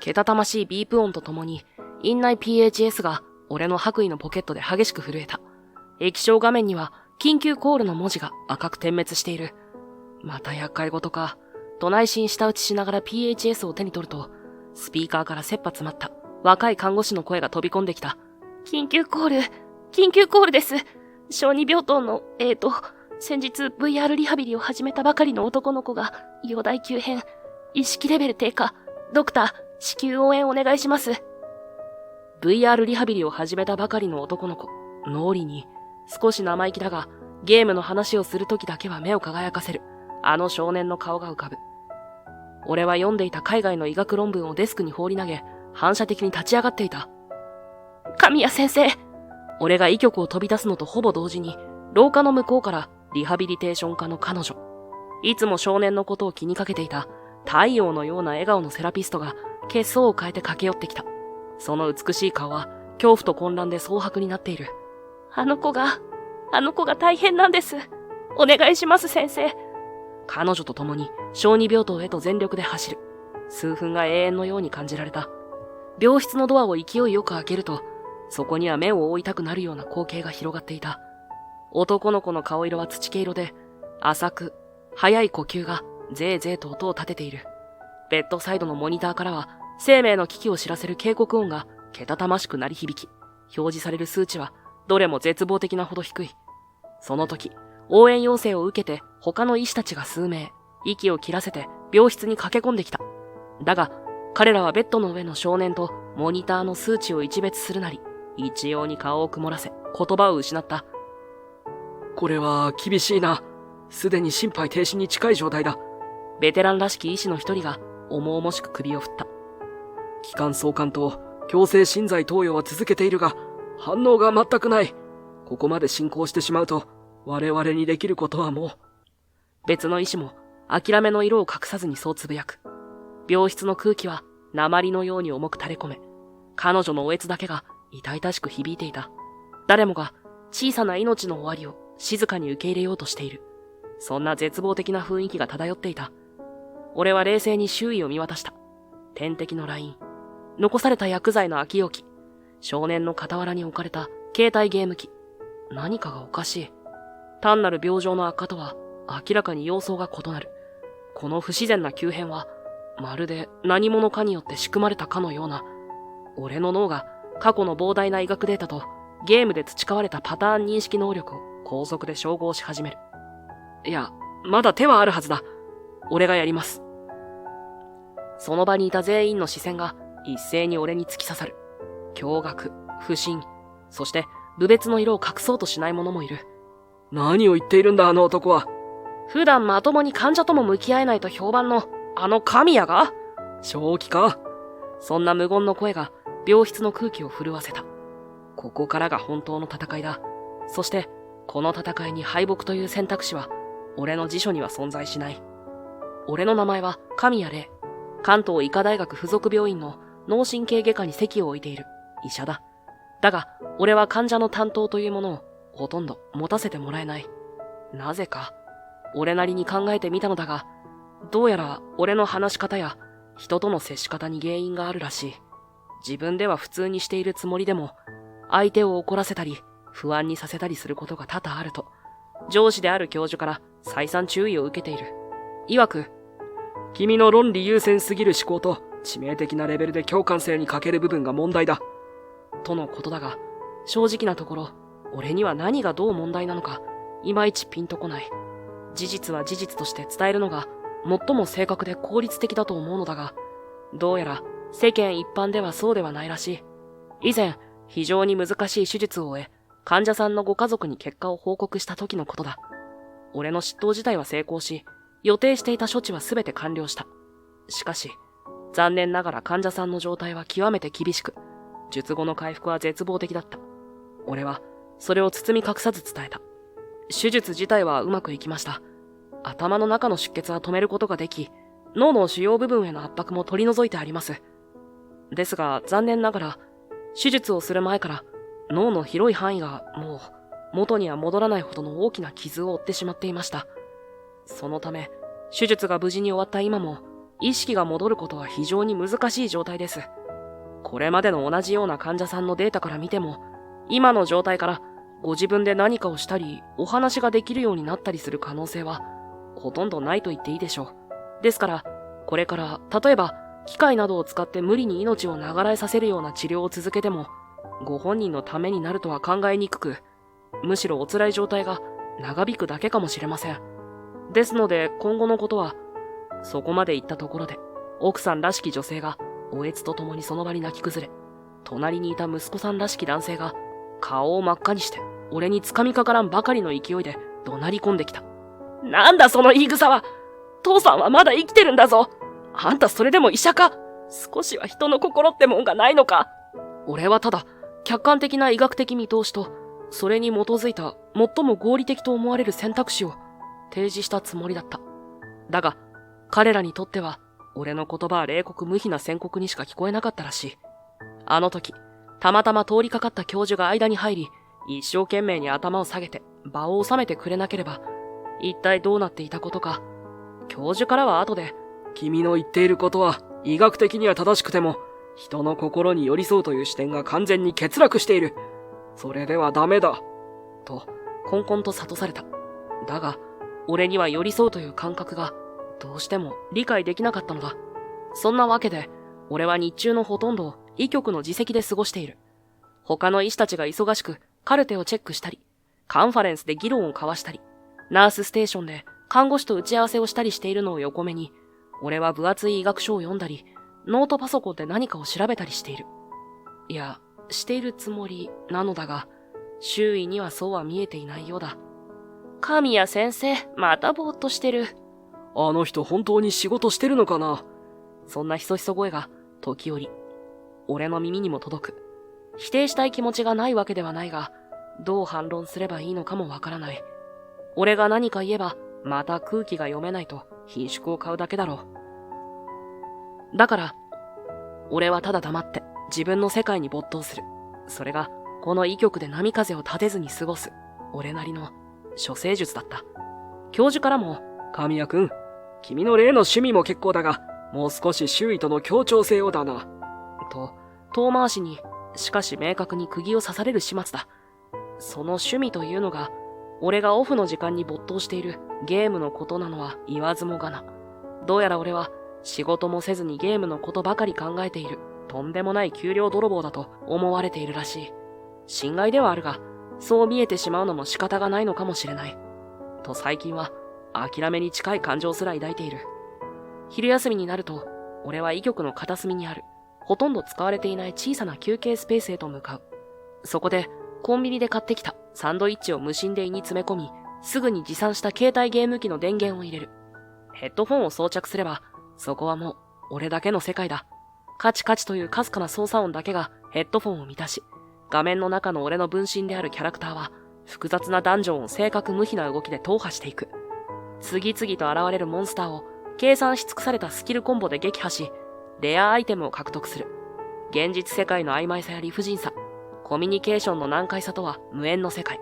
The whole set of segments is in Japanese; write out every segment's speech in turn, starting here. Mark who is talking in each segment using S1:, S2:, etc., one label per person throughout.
S1: けたたましいビープ音とともに、院内 PHS が俺の白衣のポケットで激しく震えた。液晶画面には、緊急コールの文字が赤く点滅している。また厄介事か。と内心舌打ちしながら PHS を手に取ると、スピーカーから切羽詰まった若い看護師の声が飛び込んできた。緊急コールです。小児病棟の、先日 VR リハビリを始めたばかりの男の子が、容体急変、意識レベル低下、ドクター、至急応援お願いします。VR リハビリを始めたばかりの男の子、ノーリに、少し生意気だが、ゲームの話をするときだけは目を輝かせる、あの少年の顔が浮かぶ。俺は読んでいた海外の医学論文をデスクに放り投げ、反射的に立ち上がっていた。神谷先生。俺が医局を飛び出すのとほぼ同時に、廊下の向こうからリハビリテーション科の彼女。いつも少年のことを気にかけていた太陽のような笑顔のセラピストが血相を変えて駆け寄ってきた。その美しい顔は恐怖と混乱で蒼白になっている。あの子が大変なんです。お願いします先生。彼女と共に小児病棟へと全力で走る。数分が永遠のように感じられた。病室のドアを勢いよく開けると、そこには目を覆いたくなるような光景が広がっていた。男の子の顔色は土系色で、浅く、速い呼吸がぜいぜいと音を立てている。ベッドサイドのモニターからは、生命の危機を知らせる警告音がけたたましく鳴り響き、表示される数値はどれも絶望的なほど低い。その時、応援要請を受けて他の医師たちが数名、息を切らせて病室に駆け込んできた。だが、彼らはベッドの上の少年とモニターの数値を一別するなり、一様に顔を曇らせ、言葉を失った。
S2: これは厳しいな。すでに心肺停止に近い状態だ。
S1: ベテランらしき医師の一人が重々しく首を振った。
S2: 気管挿管と強制心剤投与は続けているが、反応が全くない。ここまで進行してしまうと、我々にできることはもう。
S1: 別の医師も諦めの色を隠さずにそうつぶやく。病室の空気は鉛のように重く垂れ込め、彼女のおえつだけが痛々しく響いていた。誰もが小さな命の終わりを静かに受け入れようとしている。そんな絶望的な雰囲気が漂っていた。俺は冷静に周囲を見渡した。点滴のライン、残された薬剤の空き容器、少年の傍らに置かれた携帯ゲーム機。何かがおかしい。単なる病状の悪化とは明らかに様相が異なる。この不自然な急変は、まるで何者かによって仕組まれたかのような。俺の脳が過去の膨大な医学データとゲームで培われたパターン認識能力を高速で照合し始める。いや、まだ手はあるはずだ。俺がやります。その場にいた全員の視線が一斉に俺に突き刺さる。驚愕、不審、そして侮蔑の色を隠そうとしない者もいる。
S2: 何を言っているんだ、あの男は。
S1: 普段まともに患者とも向き合えないと評判のあの神谷が？
S2: 正気か？
S1: そんな無言の声が病室の空気を震わせた。ここからが本当の戦いだ。そして、この戦いに敗北という選択肢は、俺の辞書には存在しない。俺の名前は神谷霊。関東医科大学附属病院の脳神経外科に籍を置いている医者だ。だが、俺は患者の担当というものをほとんど持たせてもらえない。なぜか、俺なりに考えてみたのだが、どうやら俺の話し方や人との接し方に原因があるらしい。自分では普通にしているつもりでも、相手を怒らせたり不安にさせたりすることが多々あると、上司である教授から再三注意を受けている。曰く、
S2: 君の論理優先すぎる思考と致命的なレベルで共感性に欠ける部分が問題だ。
S1: とのことだが、正直なところ、俺には何がどう問題なのか、いまいちピンとこない。事実は事実として伝えるのが、最も正確で効率的だと思うのだが、どうやら世間一般ではそうではないらしい。以前、非常に難しい手術を終え、患者さんのご家族に結果を報告した時のことだ。俺の執刀自体は成功し、予定していた処置は全て完了した。しかし、残念ながら患者さんの状態は極めて厳しく、術後の回復は絶望的だった。俺は、それを包み隠さず伝えた。手術自体はうまくいきました。頭の中の出血は止めることができ、脳の主要部分への圧迫も取り除いてあります。ですが、残念ながら、手術をする前から脳の広い範囲がもう元には戻らないほどの大きな傷を負ってしまっていました。そのため、手術が無事に終わった今も、意識が戻ることは非常に難しい状態です。これまでの同じような患者さんのデータから見ても、今の状態からご自分で何かをしたり、お話ができるようになったりする可能性は、ほとんどないと言っていいでしょう。ですから、これから、例えば、機械などを使って無理に命を流らえさせるような治療を続けても、ご本人のためになるとは考えにくく、むしろお辛い状態が長引くだけかもしれません。ですので、今後のことは、そこまで言ったところで、奥さんらしき女性が、おえつと共にその場に泣き崩れ、隣にいた息子さんらしき男性が、顔を真っ赤にして、俺に掴みかからんばかりの勢いで怒鳴り込んできた。なんだその言い草は！父さんはまだ生きてるんだぞ！あんたそれでも医者か？少しは人の心ってもんがないのか？俺はただ、客観的な医学的見通しと、それに基づいた最も合理的と思われる選択肢を提示したつもりだった。だが、彼らにとっては、俺の言葉は冷酷無比な宣告にしか聞こえなかったらしい。あの時、たまたま通りかかった教授が間に入り、一生懸命に頭を下げて場を収めてくれなければ、一体どうなっていたことか。教授からは後で、
S2: 君の言っていることは医学的には正しくても、人の心に寄り添うという視点が完全に欠落している。それではダメだ。
S1: と、こんこんと諭された。だが、俺には寄り添うという感覚が、どうしても理解できなかったのだ。そんなわけで、俺は日中のほとんどを医局の自席で過ごしている。他の医師たちが忙しく、カルテをチェックしたり、カンファレンスで議論を交わしたり、ナースステーションで看護師と打ち合わせをしたりしているのを横目に、俺は分厚い医学書を読んだり、ノートパソコンで何かを調べたりしている。いや、しているつもりなのだが、周囲にはそうは見えていないようだ。神谷先生、またぼーっとしてる。
S2: あの人本当に仕事してるのかな？
S1: そんなひそひそ声が、時折、俺の耳にも届く。否定したい気持ちがないわけではないが、どう反論すればいいのかもわからない。俺が何か言えば、また空気が読めないと顰蹙を買うだけだろう。だから、俺はただ黙って自分の世界に没頭する。それが、この医局で波風を立てずに過ごす、俺なりの処世術だった。教授からも、
S2: 神谷君、君の例の趣味も結構だが、もう少し周囲との協調性をだな。
S1: と、遠回しに、しかし明確に釘を刺される始末だ。その趣味というのが、俺がオフの時間に没頭しているゲームのことなのは言わずもがな。どうやら俺は仕事もせずにゲームのことばかり考えているとんでもない給料泥棒だと思われているらしい。心外ではあるが、そう見えてしまうのも仕方がないのかもしれない。と最近は諦めに近い感情すら抱いている。昼休みになると、俺は医局の片隅にある、ほとんど使われていない小さな休憩スペースへと向かう。そこで、コンビニで買ってきたサンドイッチを無心で胃に詰め込み、すぐに持参した携帯ゲーム機の電源を入れる。ヘッドフォンを装着すれば、そこはもう、俺だけの世界だ。カチカチというかすかな操作音だけがヘッドフォンを満たし、画面の中の俺の分身であるキャラクターは、複雑なダンジョンを正確無比な動きで踏破していく。次々と現れるモンスターを、計算し尽くされたスキルコンボで撃破し、レアアイテムを獲得する。現実世界の曖昧さや理不尽さ、コミュニケーションの難解さとは無縁の世界。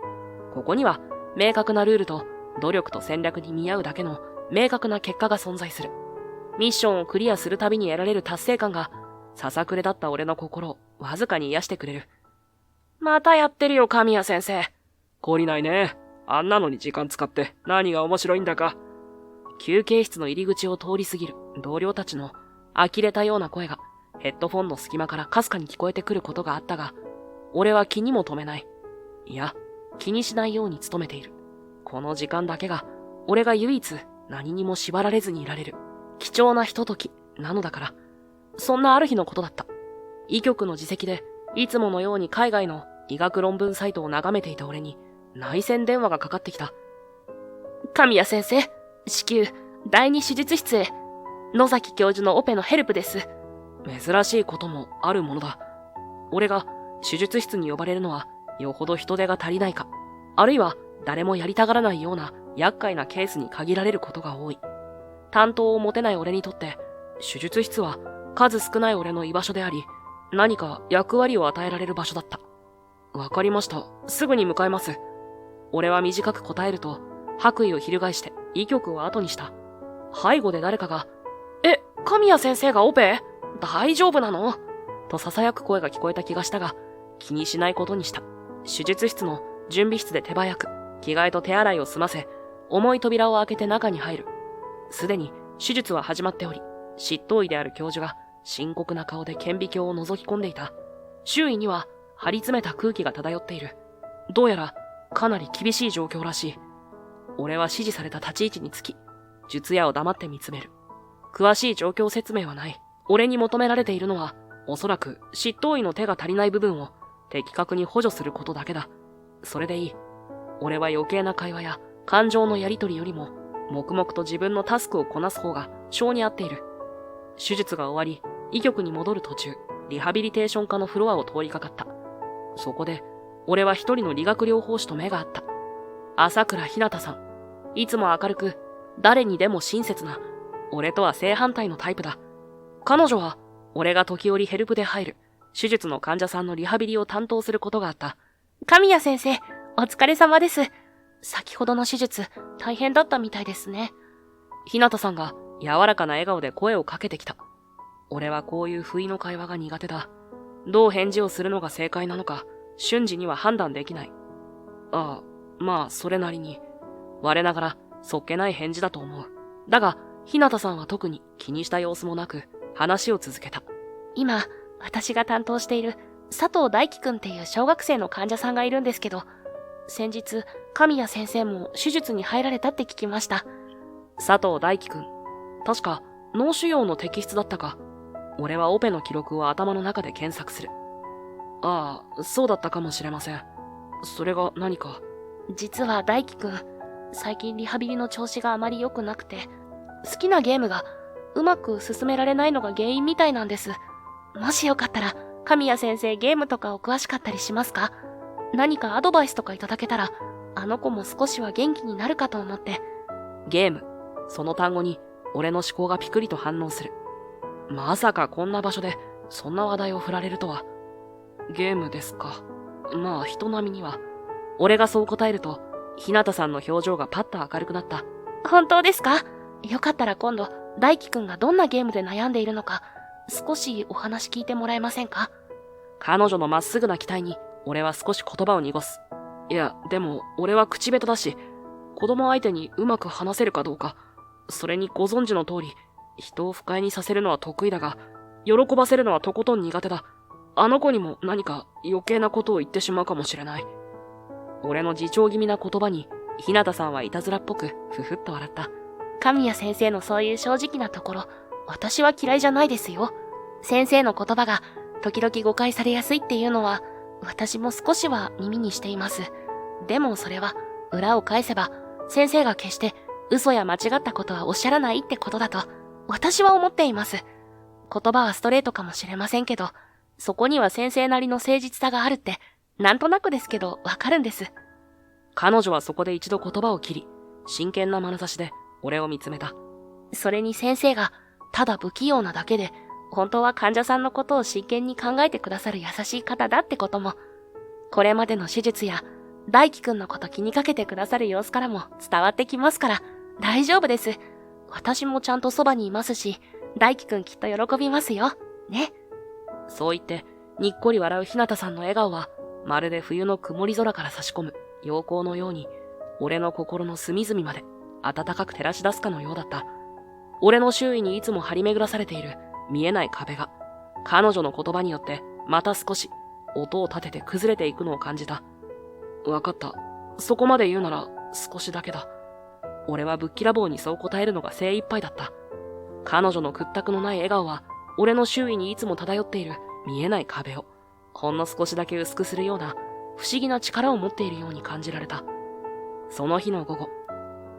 S1: ここには、明確なルールと努力と戦略に見合うだけの明確な結果が存在する。ミッションをクリアするたびに得られる達成感が、ささくれだった俺の心をわずかに癒してくれる。またやってるよ、神谷先生。
S2: 懲りないね。あんなのに時間使って何が面白いんだか。
S1: 休憩室の入り口を通り過ぎる同僚たちの呆れたような声がヘッドフォンの隙間からかすかに聞こえてくることがあったが、俺は気にも留めない。いや、気にしないように努めている。この時間だけが、俺が唯一何にも縛られずにいられる貴重なひとときなのだから。そんなある日のことだった。医局の自席で、いつものように海外の医学論文サイトを眺めていた俺に、内線電話がかかってきた。神谷先生、至急、第二手術室へ。野崎教授のオペのヘルプです。珍しいこともあるものだ。俺が手術室に呼ばれるのは、よほど人手が足りないか、あるいは誰もやりたがらないような厄介なケースに限られることが多い。担当を持てない俺にとって、手術室は数少ない俺の居場所であり、何か役割を与えられる場所だった。わかりました。すぐに向かいます。俺は短く答えると、白衣を翻して医局を後にした。背後で誰かが、神谷先生がオペ？大丈夫なの？と囁く声が聞こえた気がしたが、気にしないことにした。手術室の準備室で手早く、着替えと手洗いを済ませ、重い扉を開けて中に入る。すでに手術は始まっており、執刀医である教授が深刻な顔で顕微鏡を覗き込んでいた。周囲には張り詰めた空気が漂っている。どうやらかなり厳しい状況らしい。俺は指示された立ち位置につき、術屋を黙って見つめる。詳しい状況説明はない。俺に求められているのは、おそらく執刀医の手が足りない部分を的確に補助することだけだ。それでいい。俺は余計な会話や感情のやりとりよりも、黙々と自分のタスクをこなす方が性に合っている。手術が終わり、医局に戻る途中、リハビリテーション科のフロアを通りかかった。そこで、俺は一人の理学療法士と目が合った。朝倉ひなたさん。いつも明るく、誰にでも親切な、俺とは正反対のタイプだ。彼女は、俺が時折ヘルプで入る、手術の患者さんのリハビリを担当することがあった。神谷先生、お疲れ様です。先ほどの手術、大変だったみたいですね。ひなたさんが柔らかな笑顔で声をかけてきた。俺はこういう不意の会話が苦手だ。どう返事をするのが正解なのか、瞬時には判断できない。ああ、まあ、それなりに。我ながら、そっけない返事だと思う。だが、ひなたさんは特に気にした様子もなく、話を続けた。今、私が担当している佐藤大輝くんっていう小学生の患者さんがいるんですけど、先日、神谷先生も手術に入られたって聞きました。佐藤大輝くん。確か、脳腫瘍の摘出だったか。俺はオペの記録を頭の中で検索する。ああ、そうだったかもしれません。それが何か。実は大輝くん、最近リハビリの調子があまり良くなくて、好きなゲームがうまく進められないのが原因みたいなんです。もしよかったら、神谷先生ゲームとかお詳しかったりしますか？何かアドバイスとかいただけたら、あの子も少しは元気になるかと思って。ゲーム。その単語に、俺の思考がピクリと反応する。まさかこんな場所で、そんな話題を振られるとは。ゲームですか。まあ、人並みには。俺がそう答えると、ひなたさんの表情がパッと明るくなった。本当ですか？よかったら今度、大輝くんがどんなゲームで悩んでいるのか、少しお話聞いてもらえませんか？彼女のまっすぐな期待に、俺は少し言葉を濁す。いや、でも、俺は口下手だし、子供相手にうまく話せるかどうか、それにご存知の通り、人を不快にさせるのは得意だが、喜ばせるのはとことん苦手だ。あの子にも何か余計なことを言ってしまうかもしれない。俺の自重気味な言葉に、ひなたさんはいたずらっぽく、ふふっと笑った。神谷先生のそういう正直なところ、私は嫌いじゃないですよ。先生の言葉が、時々誤解されやすいっていうのは、私も少しは耳にしています。でもそれは、裏を返せば、先生が決して嘘や間違ったことはおっしゃらないってことだと、私は思っています。言葉はストレートかもしれませんけど、そこには先生なりの誠実さがあるって、なんとなくですけどわかるんです。彼女はそこで一度言葉を切り、真剣な眼差しで俺を見つめた。それに先生が、ただ不器用なだけで、本当は患者さんのことを真剣に考えてくださる優しい方だってことも、これまでの手術や、大輝くんのこと気にかけてくださる様子からも伝わってきますから、大丈夫です。私もちゃんとそばにいますし、大輝くんきっと喜びますよ。ね。そう言って、にっこり笑うひなたさんの笑顔は、まるで冬の曇り空から差し込む陽光のように、俺の心の隅々まで暖かく照らし出すかのようだった。俺の周囲にいつも張り巡らされている見えない壁が、彼女の言葉によってまた少し音を立てて崩れていくのを感じた。わかった。そこまで言うなら少しだけだ。俺はぶっきらぼうにそう答えるのが精一杯だった。彼女の屈託のない笑顔は、俺の周囲にいつも漂っている見えない壁を、ほんの少しだけ薄くするような不思議な力を持っているように感じられた。その日の午後、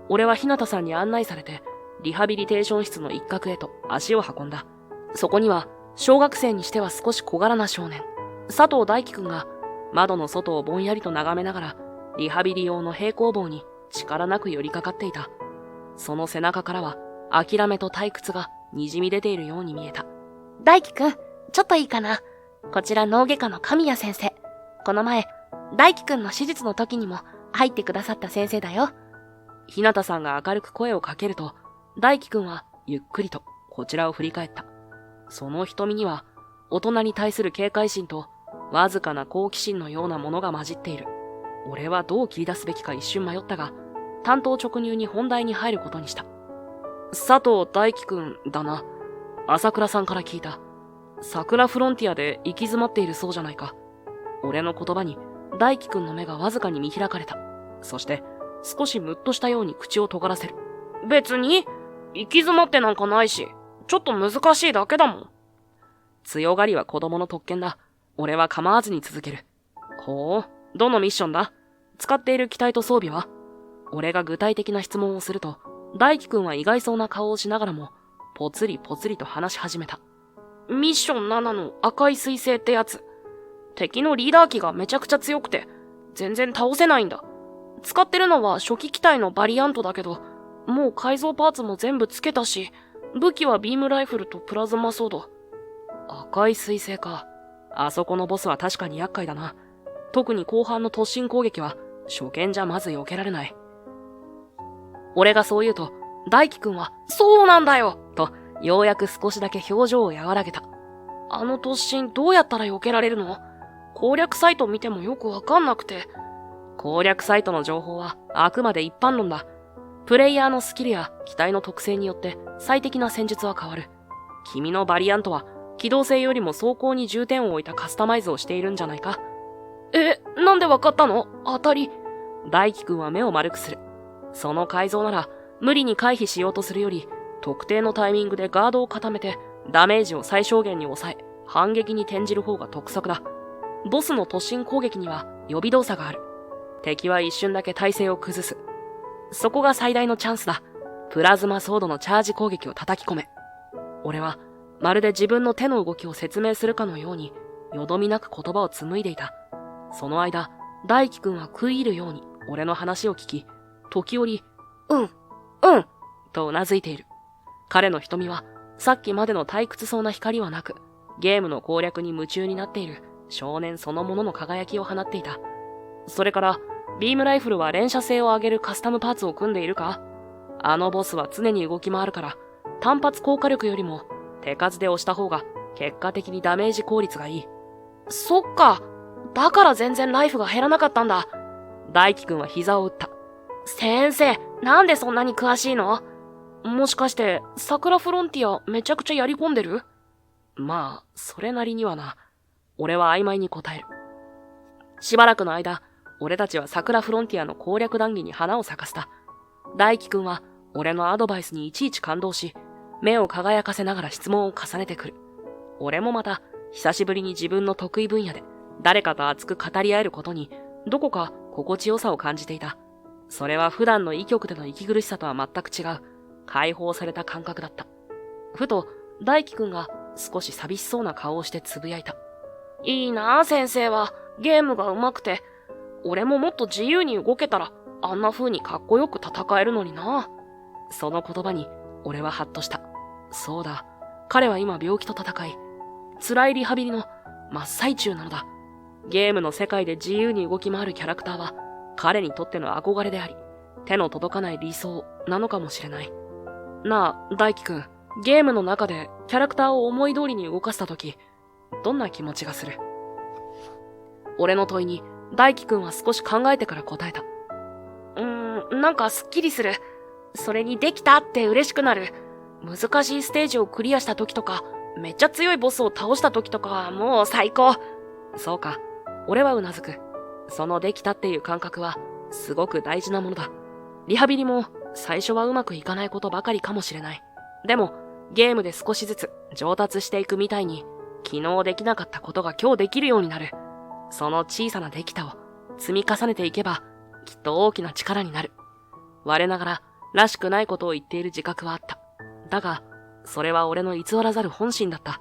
S1: 俺はひなたさんに案内されて、リハビリテーション室の一角へと足を運んだ。そこには、小学生にしては少し小柄な少年、佐藤大輝くんが、窓の外をぼんやりと眺めながら、リハビリ用の平行棒に力なく寄りかかっていた。その背中からは、諦めと退屈が滲み出ているように見えた。大輝くん、ちょっといいかな。こちら脳外科の神谷先生。この前、大輝くんの手術の時にも入ってくださった先生だよ。ひなたさんが明るく声をかけると、大輝くんはゆっくりとこちらを振り返った。その瞳には、大人に対する警戒心と、わずかな好奇心のようなものが混じっている。俺はどう切り出すべきか一瞬迷ったが、単刀直入に本題に入ることにした。佐藤大輝くんだな。朝倉さんから聞いた。桜フロンティアで行き詰まっているそうじゃないか。俺の言葉に大輝くんの目がわずかに見開かれた。そして少しムッとしたように口を尖らせる。別に行き詰まってなんかないし、ちょっと難しいだけだもん。強がりは子供の特権だ。俺は構わずに続ける。ほう、どのミッションだ？使っている機体と装備は？俺が具体的な質問をすると、大輝くんは意外そうな顔をしながらも、ぽつりぽつりと話し始めた。ミッション7の赤い彗星ってやつ。敵のリーダー機がめちゃくちゃ強くて、全然倒せないんだ。使ってるのは初期機体のバリアントだけど、もう改造パーツも全部つけたし、武器はビームライフルとプラズマソード。赤い彗星か。あそこのボスは確かに厄介だな。特に後半の突進攻撃は、初見じゃまず避けられない。俺がそう言うと、大輝くんは、そうなんだよと、ようやく少しだけ表情を和らげた。あの突進どうやったら避けられるの？攻略サイト見てもよくわかんなくて。攻略サイトの情報はあくまで一般論だ。プレイヤーのスキルや機体の特性によって最適な戦術は変わる。君のバリアントは機動性よりも走行に重点を置いたカスタマイズをしているんじゃないか？なんでわかったの？当たり。大輝くんは目を丸くする。その改造なら無理に回避しようとするより、特定のタイミングでガードを固めてダメージを最小限に抑え、反撃に転じる方が得策だ。ボスの突進攻撃には予備動作がある。敵は一瞬だけ体勢を崩す。そこが最大のチャンスだ。プラズマソードのチャージ攻撃を叩き込め。俺はまるで自分の手の動きを説明するかのように、よどみなく言葉を紡いでいた。その間、大輝くんは食い入るように俺の話を聞き、時折、うんと頷いている。彼の瞳はさっきまでの退屈そうな光はなく、ゲームの攻略に夢中になっている少年そのものの輝きを放っていた。それから、ビームライフルは連射性を上げるカスタムパーツを組んでいるか？あのボスは常に動き回るから、単発効果力よりも手数で押した方が結果的にダメージ効率がいい。そっか。だから全然ライフが減らなかったんだ。大輝くんは膝を打った。先生、なんでそんなに詳しいの？もしかして、桜フロンティアめちゃくちゃやり込んでる？まあ、それなりにはな。俺は曖昧に答える。しばらくの間、俺たちは桜フロンティアの攻略談義に花を咲かせた。大輝くんは、俺のアドバイスにいちいち感動し、目を輝かせながら質問を重ねてくる。俺もまた、久しぶりに自分の得意分野で、誰かと熱く語り合えることに、どこか心地よさを感じていた。それは普段の医局での息苦しさとは全く違う、解放された感覚だった。ふと、大輝くんが少し寂しそうな顔をしてつぶやいた。いいなあ、先生は。ゲームが上手くて。俺ももっと自由に動けたら、あんな風にかっこよく戦えるのにな。その言葉に、俺はハッとした。そうだ。彼は今病気と戦い、辛いリハビリの真っ最中なのだ。ゲームの世界で自由に動き回るキャラクターは、彼にとっての憧れであり、手の届かない理想なのかもしれない。なあ、大輝くん、ゲームの中でキャラクターを思い通りに動かしたとき、どんな気持ちがする？俺の問いに、大輝くんは少し考えてから答えた。なんかスッキリする。それにできたって嬉しくなる。難しいステージをクリアした時とか、めっちゃ強いボスを倒した時とかはもう最高。そうか。俺はうなずく。そのできたっていう感覚は、すごく大事なものだ。リハビリも、最初はうまくいかないことばかりかもしれない。でも、ゲームで少しずつ上達していくみたいに、昨日できなかったことが今日できるようになる。その小さなできたを積み重ねていけば、きっと大きな力になる。我ながら、らしくないことを言っている自覚はあった。だが、それは俺の偽らざる本心だった。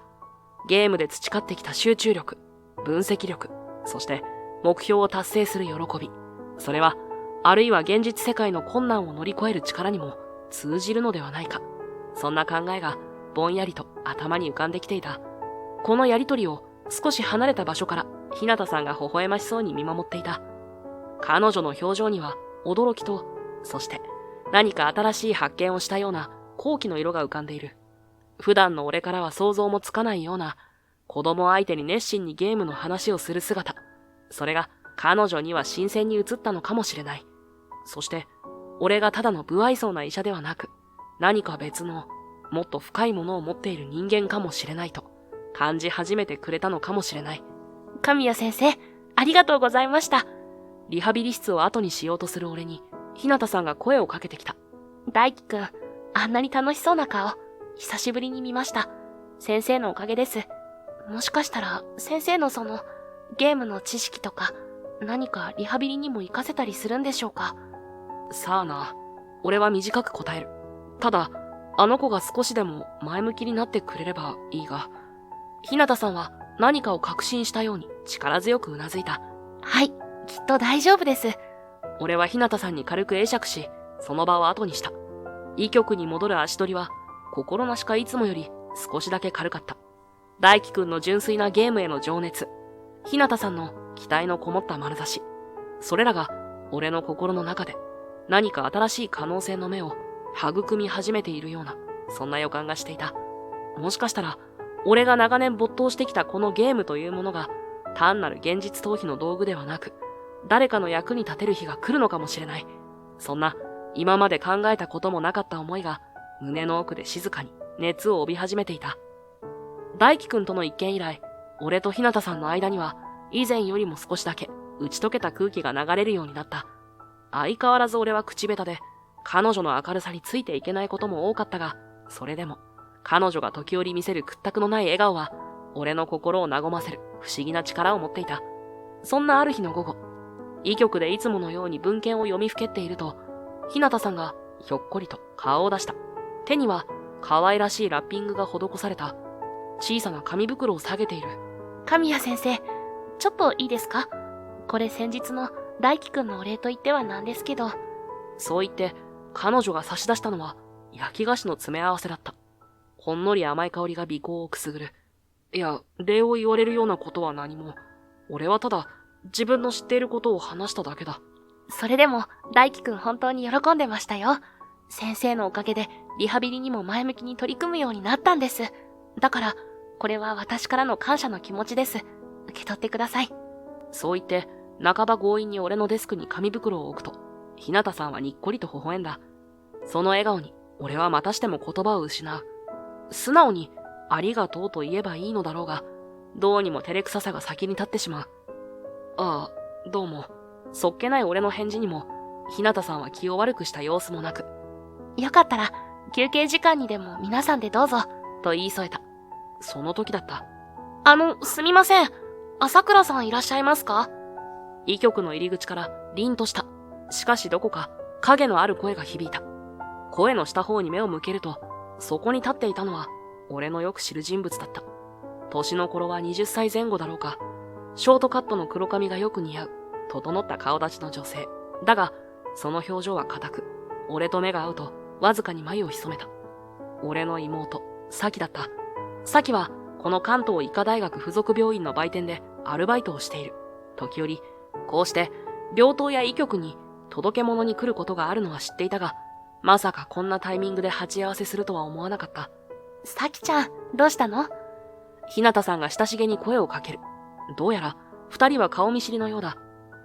S1: ゲームで培ってきた集中力、分析力、そして目標を達成する喜び。それは、あるいは現実世界の困難を乗り越える力にも通じるのではないか。そんな考えがぼんやりと頭に浮かんできていた。このやりとりを少し離れた場所から日向さんが微笑ましそうに見守っていた。彼女の表情には驚きと、そして何か新しい発見をしたような好奇の色が浮かんでいる。普段の俺からは想像もつかないような、子供相手に熱心にゲームの話をする姿。それが彼女には新鮮に映ったのかもしれない。そして、俺がただの不愛想な医者ではなく、何か別の、もっと深いものを持っている人間かもしれないと、感じ始めてくれたのかもしれない。神谷先生、ありがとうございました。リハビリ室を後にしようとする俺に、日向さんが声をかけてきた。大輝くん、あんなに楽しそうな顔、久しぶりに見ました。先生のおかげです。もしかしたら、先生のゲームの知識とか、何かリハビリにも活かせたりするんでしょうか。さあな、俺は短く答える。ただ、あの子が少しでも前向きになってくれればいいが、日向さんは何かを確信したように力強くうなずいた。はい、きっと大丈夫です。俺は日向さんに軽く会釈し、その場を後にした。医局に戻る足取りは、心なしかいつもより少しだけ軽かった。大輝くんの純粋なゲームへの情熱、日向さんの期待のこもった眼差し、それらが俺の心の中で何か新しい可能性の目を育み始めているような、そんな予感がしていた。もしかしたら、俺が長年没頭してきたこのゲームというものが、単なる現実逃避の道具ではなく、誰かの役に立てる日が来るのかもしれない。そんな、今まで考えたこともなかった思いが、胸の奥で静かに熱を帯び始めていた。大輝くんとの一件以来、俺と日向さんの間には、以前よりも少しだけ打ち解けた空気が流れるようになった。相変わらず俺は口下手で、彼女の明るさについていけないことも多かったが、それでも、彼女が時折見せる屈託のない笑顔は、俺の心を和ませる不思議な力を持っていた。そんなある日の午後、医局でいつものように文献を読みふけっていると、日向さんがひょっこりと顔を出した。手には可愛らしいラッピングが施された小さな紙袋を下げている。神谷先生、ちょっといいですか？これ先日の大輝くんのお礼と言ってはなんですけど。そう言って彼女が差し出したのは焼き菓子の詰め合わせだった。ほんのり甘い香りが鼻孔をくすぐる。いや、礼を言われるようなことは何も。俺はただ自分の知っていることを話しただけだ。それでも大輝くん本当に喜んでましたよ。先生のおかげでリハビリにも前向きに取り組むようになったんです。だから、これは私からの感謝の気持ちです。受け取ってください。そう言って、半ば強引に俺のデスクに紙袋を置くと、日向さんはにっこりと微笑んだ。その笑顔に、俺はまたしても言葉を失う。素直に、ありがとうと言えばいいのだろうが、どうにも照れくささが先に立ってしまう。ああ、どうも。そっけない俺の返事にも、日向さんは気を悪くした様子もなく、よかったら、休憩時間にでも皆さんでどうぞ、と言い添えた。その時だった。すみません。朝倉さんいらっしゃいますか？医局の入り口から凛とした。しかしどこか影のある声が響いた。声のした方に目を向けると、そこに立っていたのは、俺のよく知る人物だった。年の頃は20歳前後だろうか。ショートカットの黒髪がよく似合う、整った顔立ちの女性。だが、その表情は硬く、俺と目が合うと、わずかに眉を潜めた。俺の妹、咲だった。咲は、この関東医科大学附属病院の売店でアルバイトをしている。時折、こうして、病棟や医局に届け物に来ることがあるのは知っていたが、まさかこんなタイミングで鉢合わせするとは思わなかった。咲ちゃん、どうしたの？日向さんが親しげに声をかける。どうやら、二人は顔見知りのようだ。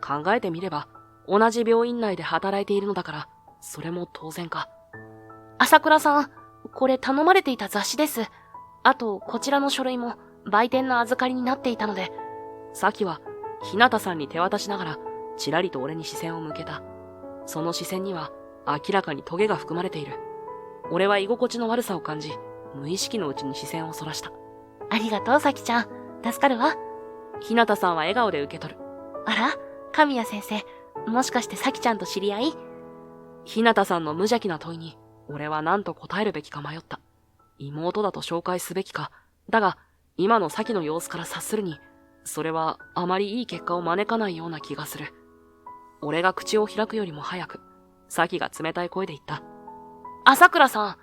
S1: 考えてみれば、同じ病院内で働いているのだから、それも当然か。朝倉さん、これ頼まれていた雑誌です。あと、こちらの書類も売店の預かりになっていたので、咲は、日向さんに手渡しながら、ちらりと俺に視線を向けた。その視線には、明らかにトゲが含まれている。俺は居心地の悪さを感じ、無意識のうちに視線をそらした。ありがとう、咲ちゃん。助かるわ。日向さんは笑顔で受け取る。あら、神谷先生、もしかして咲ちゃんと知り合い？日向さんの無邪気な問いに、俺は何と答えるべきか迷った。妹だと紹介すべきか。だが、今の咲の様子から察するに、それはあまりいい結果を招かないような気がする。俺が口を開くよりも早く、咲が冷たい声で言った。朝倉さん、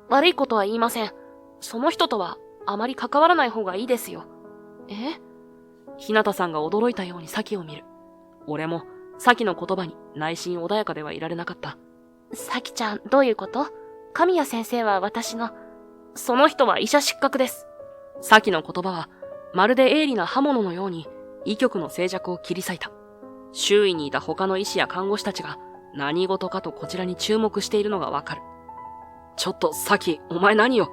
S1: 悪いことは言いません。その人とはあまり関わらない方がいいですよ。え？日向さんが驚いたように咲を見る。俺も咲の言葉に内心穏やかではいられなかった。咲ちゃん、どういうこと？神谷先生は私の、その人は医者失格です。サキの言葉は、まるで鋭利な刃物のように、医局の静寂を切り裂いた。周囲にいた他の医師や看護師たちが、何事かとこちらに注目しているのがわかる。ちょっと、サキ、お前何よ。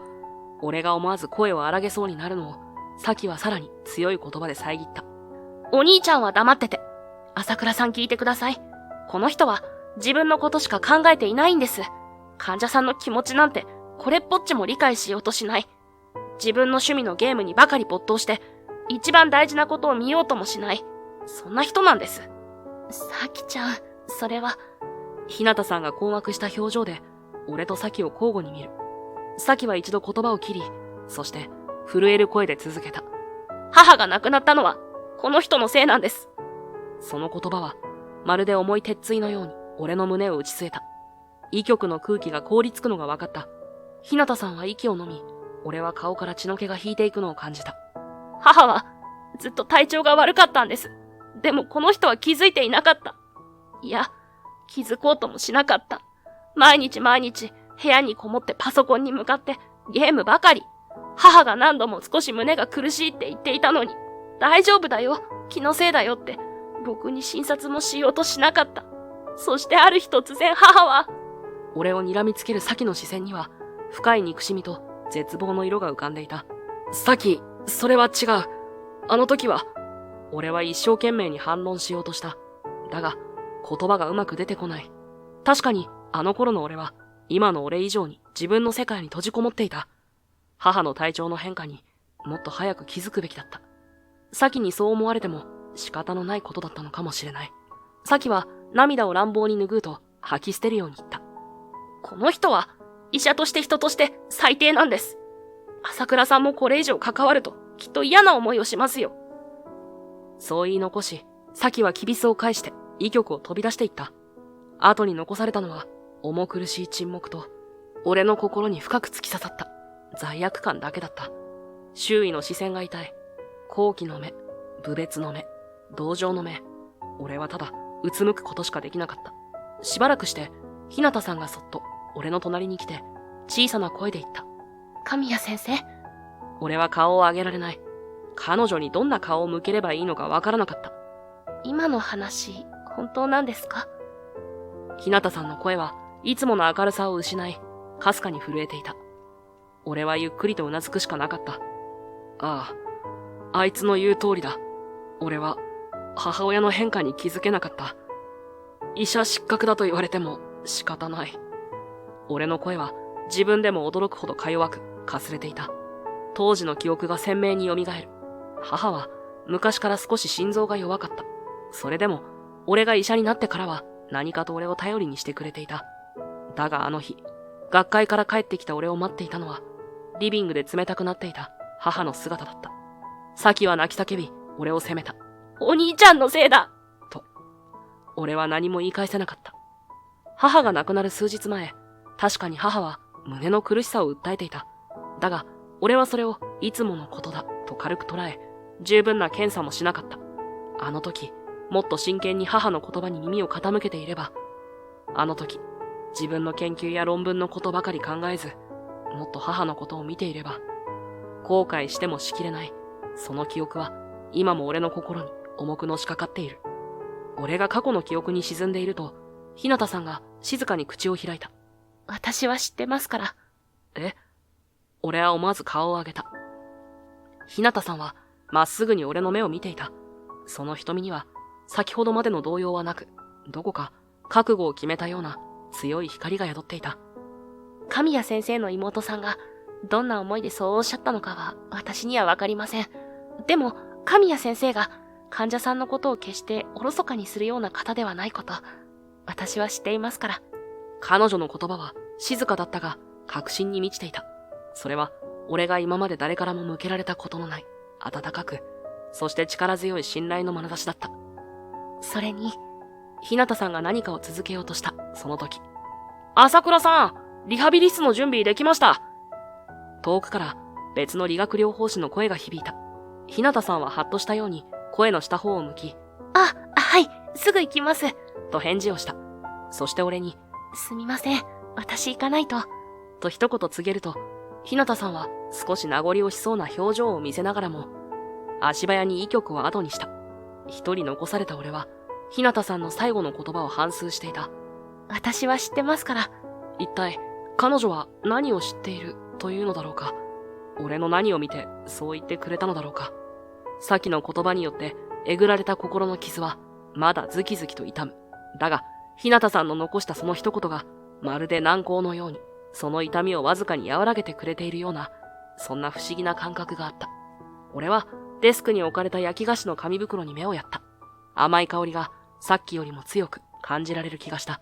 S1: 俺が思わず声を荒げそうになるのを、サキはさらに強い言葉で遮った。お兄ちゃんは黙ってて。朝倉さん聞いてください。この人は自分のことしか考えていないんです。患者さんの気持ちなんてこれっぽっちも理解しようとしない。自分の趣味のゲームにばかり没頭して、一番大事なことを見ようともしない。そんな人なんです。サキちゃん、それは。日向さんが困惑した表情で、俺とサキを交互に見る。サキは一度言葉を切り、そして震える声で続けた。母が亡くなったのは、この人のせいなんです。その言葉は、まるで重い鉄槌のように俺の胸を打ち据えた。医局の空気が凍りつくのが分かった。日向さんは息を飲み、俺は顔から血の気が引いていくのを感じた。母は、ずっと体調が悪かったんです。でもこの人は気づいていなかった。いや、気づこうともしなかった。毎日毎日、部屋にこもってパソコンに向かってゲームばかり。母が何度も少し胸が苦しいって言っていたのに、大丈夫だよ、気のせいだよって、ろくに診察もしようとしなかった。そしてある日突然母は、俺を睨みつけるサキの視線には、深い憎しみと絶望の色が浮かんでいた。サキ、それは違う。あの時は、俺は一生懸命に反論しようとした。だが、言葉がうまく出てこない。確かに、あの頃の俺は、今の俺以上に自分の世界に閉じこもっていた。母の体調の変化にもっと早く気づくべきだった。サキにそう思われても仕方のないことだったのかもしれない。サキは涙を乱暴に拭うと吐き捨てるように言った。この人は医者として人として最低なんです。朝倉さんもこれ以上関わるときっと嫌な思いをしますよ。そう言い残し、サキはきびすを返して医局を飛び出していった。後に残されたのは重苦しい沈黙と俺の心に深く突き刺さった罪悪感だけだった。周囲の視線が痛い。好奇の目、侮蔑の目、同情の目。俺はただうつむくことしかできなかった。しばらくして日向さんがそっと俺の隣に来て小さな声で言った。神谷先生。俺は顔を上げられない。彼女にどんな顔を向ければいいのかわからなかった。今の話、本当なんですか？日向さんの声はいつもの明るさを失い、かすかに震えていた。俺はゆっくりとうなずくしかなかった。ああ、あいつの言う通りだ。俺は母親の変化に気づけなかった。医者失格だと言われても仕方ない。俺の声は自分でも驚くほどか弱く、かすれていた。当時の記憶が鮮明に蘇る。母は昔から少し心臓が弱かった。それでも俺が医者になってからは何かと俺を頼りにしてくれていた。だがあの日、学会から帰ってきた俺を待っていたのは、リビングで冷たくなっていた母の姿だった。サキは泣き叫び、俺を責めた。お兄ちゃんのせいだと。俺は何も言い返せなかった。母が亡くなる数日前、確かに母は胸の苦しさを訴えていた。だが、俺はそれをいつものことだと軽く捉え、十分な検査もしなかった。あの時、もっと真剣に母の言葉に耳を傾けていれば、あの時、自分の研究や論文のことばかり考えず、もっと母のことを見ていれば、後悔してもしきれない、その記憶は今も俺の心に重くのしかかっている。俺が過去の記憶に沈んでいると、日向さんが静かに口を開いた。私は知ってますから。え？俺は思わず顔を上げた。日向さんはまっすぐに俺の目を見ていた。その瞳には先ほどまでの動揺はなく、どこか覚悟を決めたような強い光が宿っていた。神谷先生の妹さんがどんな思いでそうおっしゃったのかは私にはわかりません。でも神谷先生が患者さんのことを決しておろそかにするような方ではないこと、私は知っていますから。彼女の言葉は静かだったが確信に満ちていた。それは俺が今まで誰からも向けられたことのない温かく、そして力強い信頼の眼差しだった。それに、日向さんが何かを続けようとしたその時、朝倉さん、リハビリ室の準備できました。遠くから別の理学療法士の声が響いた。日向さんはハッとしたように声のした方を向き、あ、はい、すぐ行きます、と返事をした。そして俺に、すみません、私行かないと、と一言告げると、日向さんは少し名残惜しそうな表情を見せながらも、足早に医局を後にした。一人残された俺は、日向さんの最後の言葉を反芻していた。私は知ってますから。一体、彼女は何を知っているというのだろうか。俺の何を見てそう言ってくれたのだろうか。先の言葉によってえぐられた心の傷はまだズキズキと痛む。だが、日向さんの残したその一言がまるで軟膏のように、その痛みをわずかに和らげてくれているような、そんな不思議な感覚があった。俺はデスクに置かれた焼き菓子の紙袋に目をやった。甘い香りがさっきよりも強く感じられる気がした。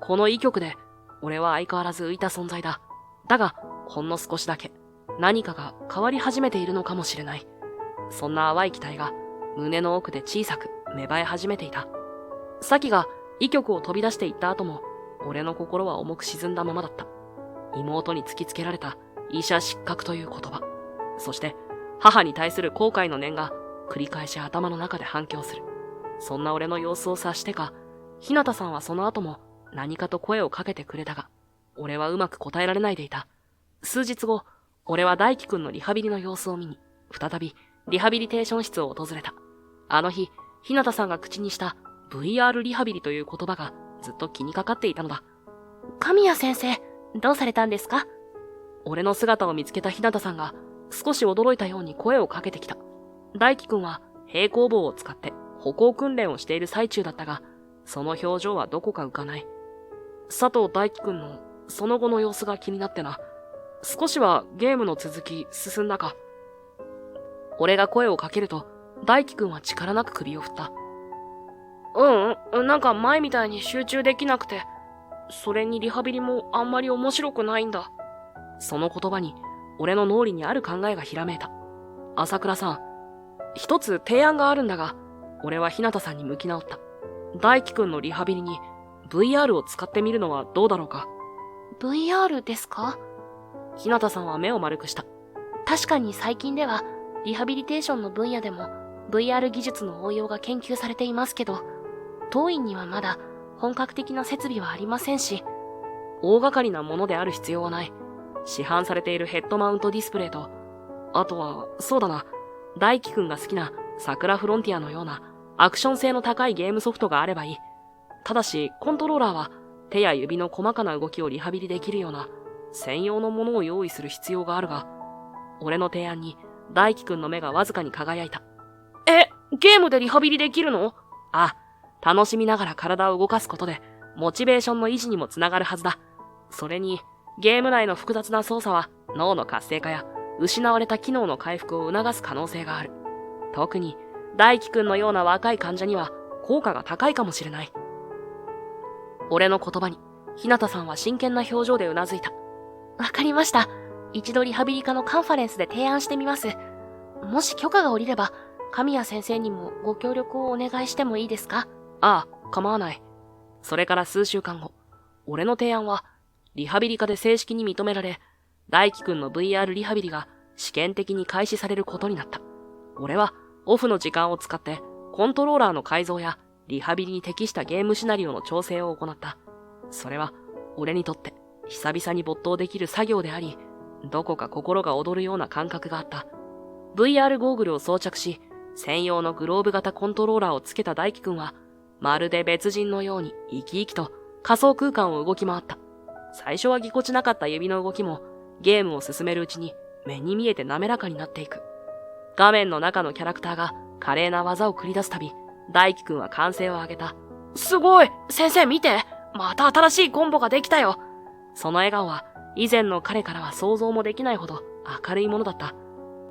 S1: この医局で俺は相変わらず浮いた存在だ。だが、ほんの少しだけ何かが変わり始めているのかもしれない。そんな淡い期待が胸の奥で小さく芽生え始めていた。サキが医局を飛び出していった後も、俺の心は重く沈んだままだった。妹に突きつけられた医者失格という言葉。そして、母に対する後悔の念が繰り返し頭の中で反響する。そんな俺の様子を察してか、日向さんはその後も何かと声をかけてくれたが、俺はうまく答えられないでいた。数日後、俺は大輝くんのリハビリの様子を見に、再びリハビリテーション室を訪れた。あの日、日向さんが口にした VR リハビリという言葉がずっと気にかかっていたのだ。神谷先生、どうされたんですか？俺の姿を見つけた日向さんが少し驚いたように声をかけてきた。大輝くんは平行棒を使って歩行訓練をしている最中だったが、その表情はどこか浮かない。佐藤大輝くんのその後の様子が気になってな。少しはゲームの続き進んだか。俺が声をかけると、大輝くんは力なく首を振った。なんか前みたいに集中できなくて、それにリハビリもあんまり面白くないんだ。その言葉に、俺の脳裏にある考えがひらめいた。朝倉さん、一つ提案があるんだが、俺は日向さんに向き直った。大輝くんのリハビリに VR を使ってみるのはどうだろうか。VR ですか？日向さんは目を丸くした。確かに最近では、リハビリテーションの分野でも VR 技術の応用が研究されていますけど、当院にはまだ本格的な設備はありませんし、大掛かりなものである必要はない。市販されているヘッドマウントディスプレイと、あとは、そうだな、大輝くんが好きな桜フロンティアのようなアクション性の高いゲームソフトがあればいい。ただし、コントローラーは手や指の細かな動きをリハビリできるような専用のものを用意する必要があるが、俺の提案に大輝くんの目がわずかに輝いた。ゲームでリハビリできるの？あ、楽しみながら体を動かすことで、モチベーションの維持にもつながるはずだ。それに、ゲーム内の複雑な操作は脳の活性化や失われた機能の回復を促す可能性がある。特に、大輝くんのような若い患者には効果が高いかもしれない。俺の言葉に、日向さんは真剣な表情でうなずいた。わかりました。一度リハビリ科のカンファレンスで提案してみます。もし許可が下りれば、神谷先生にもご協力をお願いしてもいいですか？ああ、構わない。それから数週間後、俺の提案は、リハビリ科で正式に認められ、大輝くんの VR リハビリが試験的に開始されることになった。俺は、オフの時間を使って、コントローラーの改造や、リハビリに適したゲームシナリオの調整を行った。それは、俺にとって、久々に没頭できる作業であり、どこか心が躍るような感覚があった。VR ゴーグルを装着し、専用のグローブ型コントローラーをつけた大輝くんは、まるで別人のように生き生きと仮想空間を動き回った。最初はぎこちなかった指の動きも、ゲームを進めるうちに目に見えて滑らかになっていく。画面の中のキャラクターが華麗な技を繰り出すたび、大輝くんは歓声を上げた。すごい！先生見て！また新しいコンボができたよ！その笑顔は、以前の彼からは想像もできないほど明るいものだった。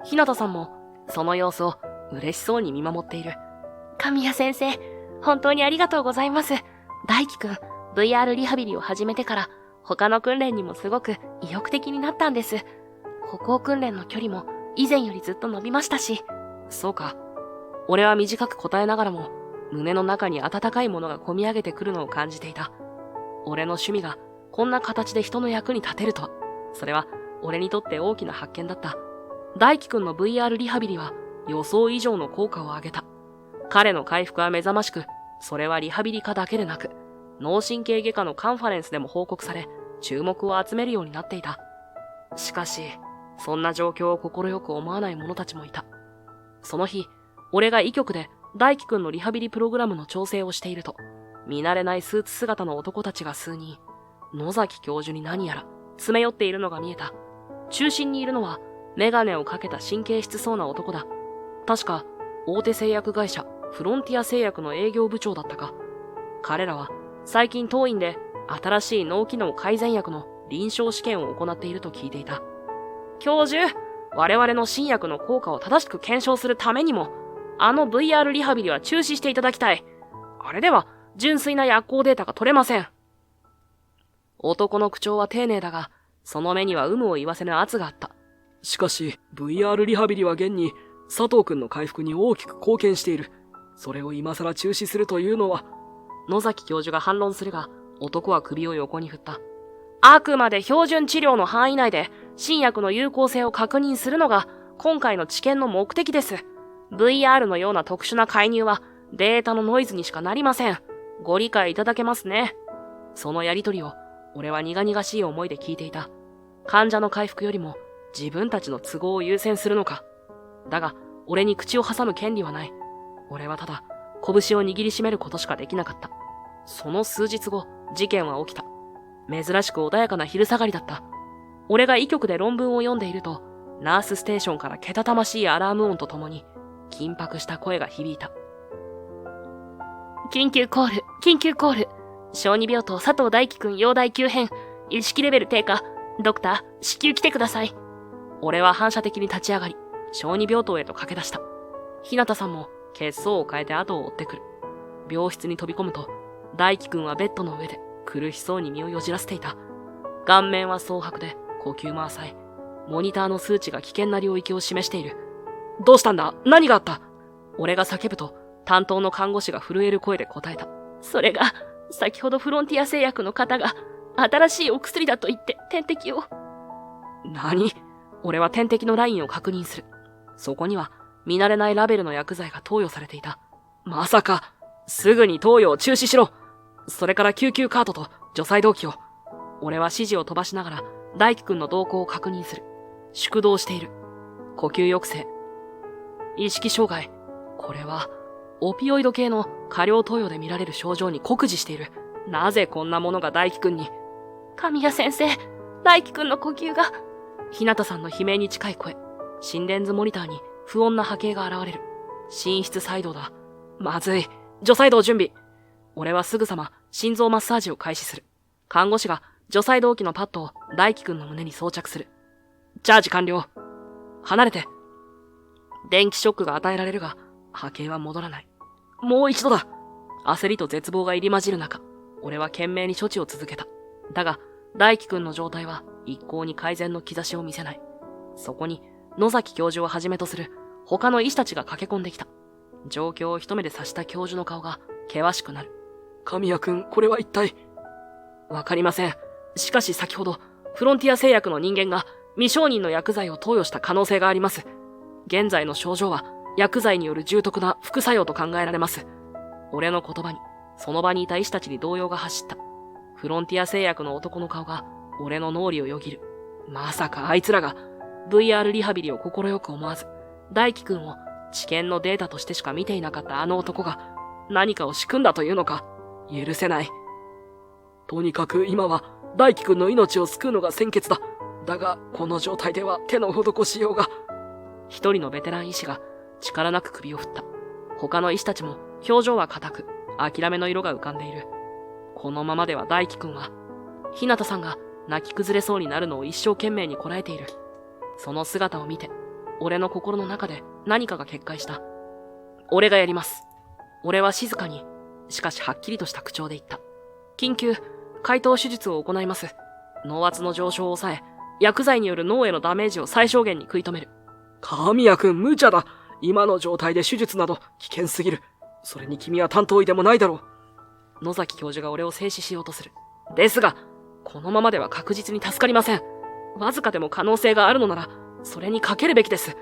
S1: 日向さんも、その様子を嬉しそうに見守っている。神谷先生、本当にありがとうございます。大輝くん、VR リハビリを始めてから、他の訓練にもすごく意欲的になったんです。歩行訓練の距離も以前よりずっと伸びましたし。そうか。俺は短く答えながらも、胸の中に温かいものが込み上げてくるのを感じていた。俺の趣味がこんな形で人の役に立てるとは、それは俺にとって大きな発見だった。大輝くんの VR リハビリは予想以上の効果を上げた。彼の回復は目覚ましく、それはリハビリ科だけでなく、脳神経外科のカンファレンスでも報告され、注目を集めるようになっていた。しかし、そんな状況を快く思わない者たちもいた。その日、俺が医局で大輝くんのリハビリプログラムの調整をしていると、見慣れないスーツ姿の男たちが数人、野崎教授に何やら詰め寄っているのが見えた。中心にいるのは、メガネをかけた神経質そうな男だ。確か、大手製薬会社、フロンティア製薬の営業部長だったか。彼らは、最近当院で新しい脳機能改善薬の臨床試験を行っていると聞いていた。教授、我々の新薬の効果を正しく検証するためにも、あの VR リハビリは中止していただきたい。あれでは、純粋な薬効データが取れません。男の口調は丁寧だが、その目には有無を言わせぬ圧があった。
S2: しかし、VR リハビリは現に、佐藤くんの回復に大きく貢献している。それを今更中止するというのは。
S1: 野崎教授が反論するが、男は首を横に振った。あくまで標準治療の範囲内で、新薬の有効性を確認するのが、今回の治験の目的です。VR のような特殊な介入は、データのノイズにしかなりません。ご理解いただけますね。そのやりとりを、俺は苦々しい思いで聞いていた。患者の回復よりも、自分たちの都合を優先するのか。だが、俺に口を挟む権利はない。俺はただ、拳を握りしめることしかできなかった。その数日後、事件は起きた。珍しく穏やかな昼下がりだった。俺が医局で論文を読んでいると、ナースステーションからけたたましいアラーム音とともに、緊迫した声が響いた。緊急コール、緊急コール。小児病棟佐藤大輝くん容体急変。意識レベル低下。ドクター、至急来てください。俺は反射的に立ち上がり、小児病棟へと駆け出した。日向さんも血相を変えて後を追ってくる。病室に飛び込むと、大輝くんはベッドの上で苦しそうに身をよじらせていた。顔面は蒼白で呼吸も浅い。モニターの数値が危険な領域を示している。どうしたんだ？何があった？俺が叫ぶと、担当の看護師が震える声で答えた。それが、先ほどフロンティア製薬の方が、新しいお薬だと言って点滴を。何？俺は点滴のラインを確認する。そこには、見慣れないラベルの薬剤が投与されていた。まさか、すぐに投与を中止しろ。それから救急カートと除細動器を。俺は指示を飛ばしながら、大輝くんの動向を確認する。縮動している。呼吸抑制。意識障害。これは、オピオイド系の過量投与で見られる症状に酷似している。なぜこんなものが大輝くんに。神谷先生、大輝くんの呼吸が。日向さんの悲鳴に近い声。心電図モニターに不穏な波形が現れる。心室細動だ。まずい。除細動準備。俺はすぐさま心臓マッサージを開始する。看護師が除細動器のパッドを大輝くんの胸に装着する。チャージ完了。離れて。電気ショックが与えられるが、波形は戻らない。もう一度だ。焦りと絶望が入り混じる中、俺は懸命に処置を続けた。だが、大輝くんの状態は一向に改善の兆しを見せない。そこに、野崎教授をはじめとする他の医師たちが駆け込んできた。状況を一目で察した教授の顔が険しくなる。
S2: 神谷くん、これは一体。
S1: わかりません。しかし先ほど、フロンティア製薬の人間が未承認の薬剤を投与した可能性があります。現在の症状は、薬剤による重篤な副作用と考えられます。俺の言葉に、その場にいた医師たちに動揺が走った。フロンティア製薬の男の顔が、俺の脳裏をよぎる。まさかあいつらが、VR リハビリを快く思わず、大輝くんを治験のデータとしてしか見ていなかったあの男が、何かを仕組んだというのか、許せない。
S2: とにかく今は、大輝くんの命を救うのが先決だ。だが、この状態では手の施しようが。
S1: 一人のベテラン医師が、力なく首を振った。他の医師たちも表情は硬く、諦めの色が浮かんでいる。このままでは大輝くんは、日向さんが泣き崩れそうになるのを一生懸命にこらえている。その姿を見て、俺の心の中で何かが決壊した。俺がやります。俺は静かに、しかしはっきりとした口調で言った。緊急、開頭手術を行います。脳圧の上昇を抑え、薬剤による脳へのダメージを最小限に食い止める。
S2: 神谷くん、無茶だ。今の状態で手術など危険すぎる。それに君は担当医でもないだろ
S1: う。野崎教授が俺を制止しようとする。ですが、このままでは確実に助かりません。わずかでも可能性があるのなら、それにかけるべきです。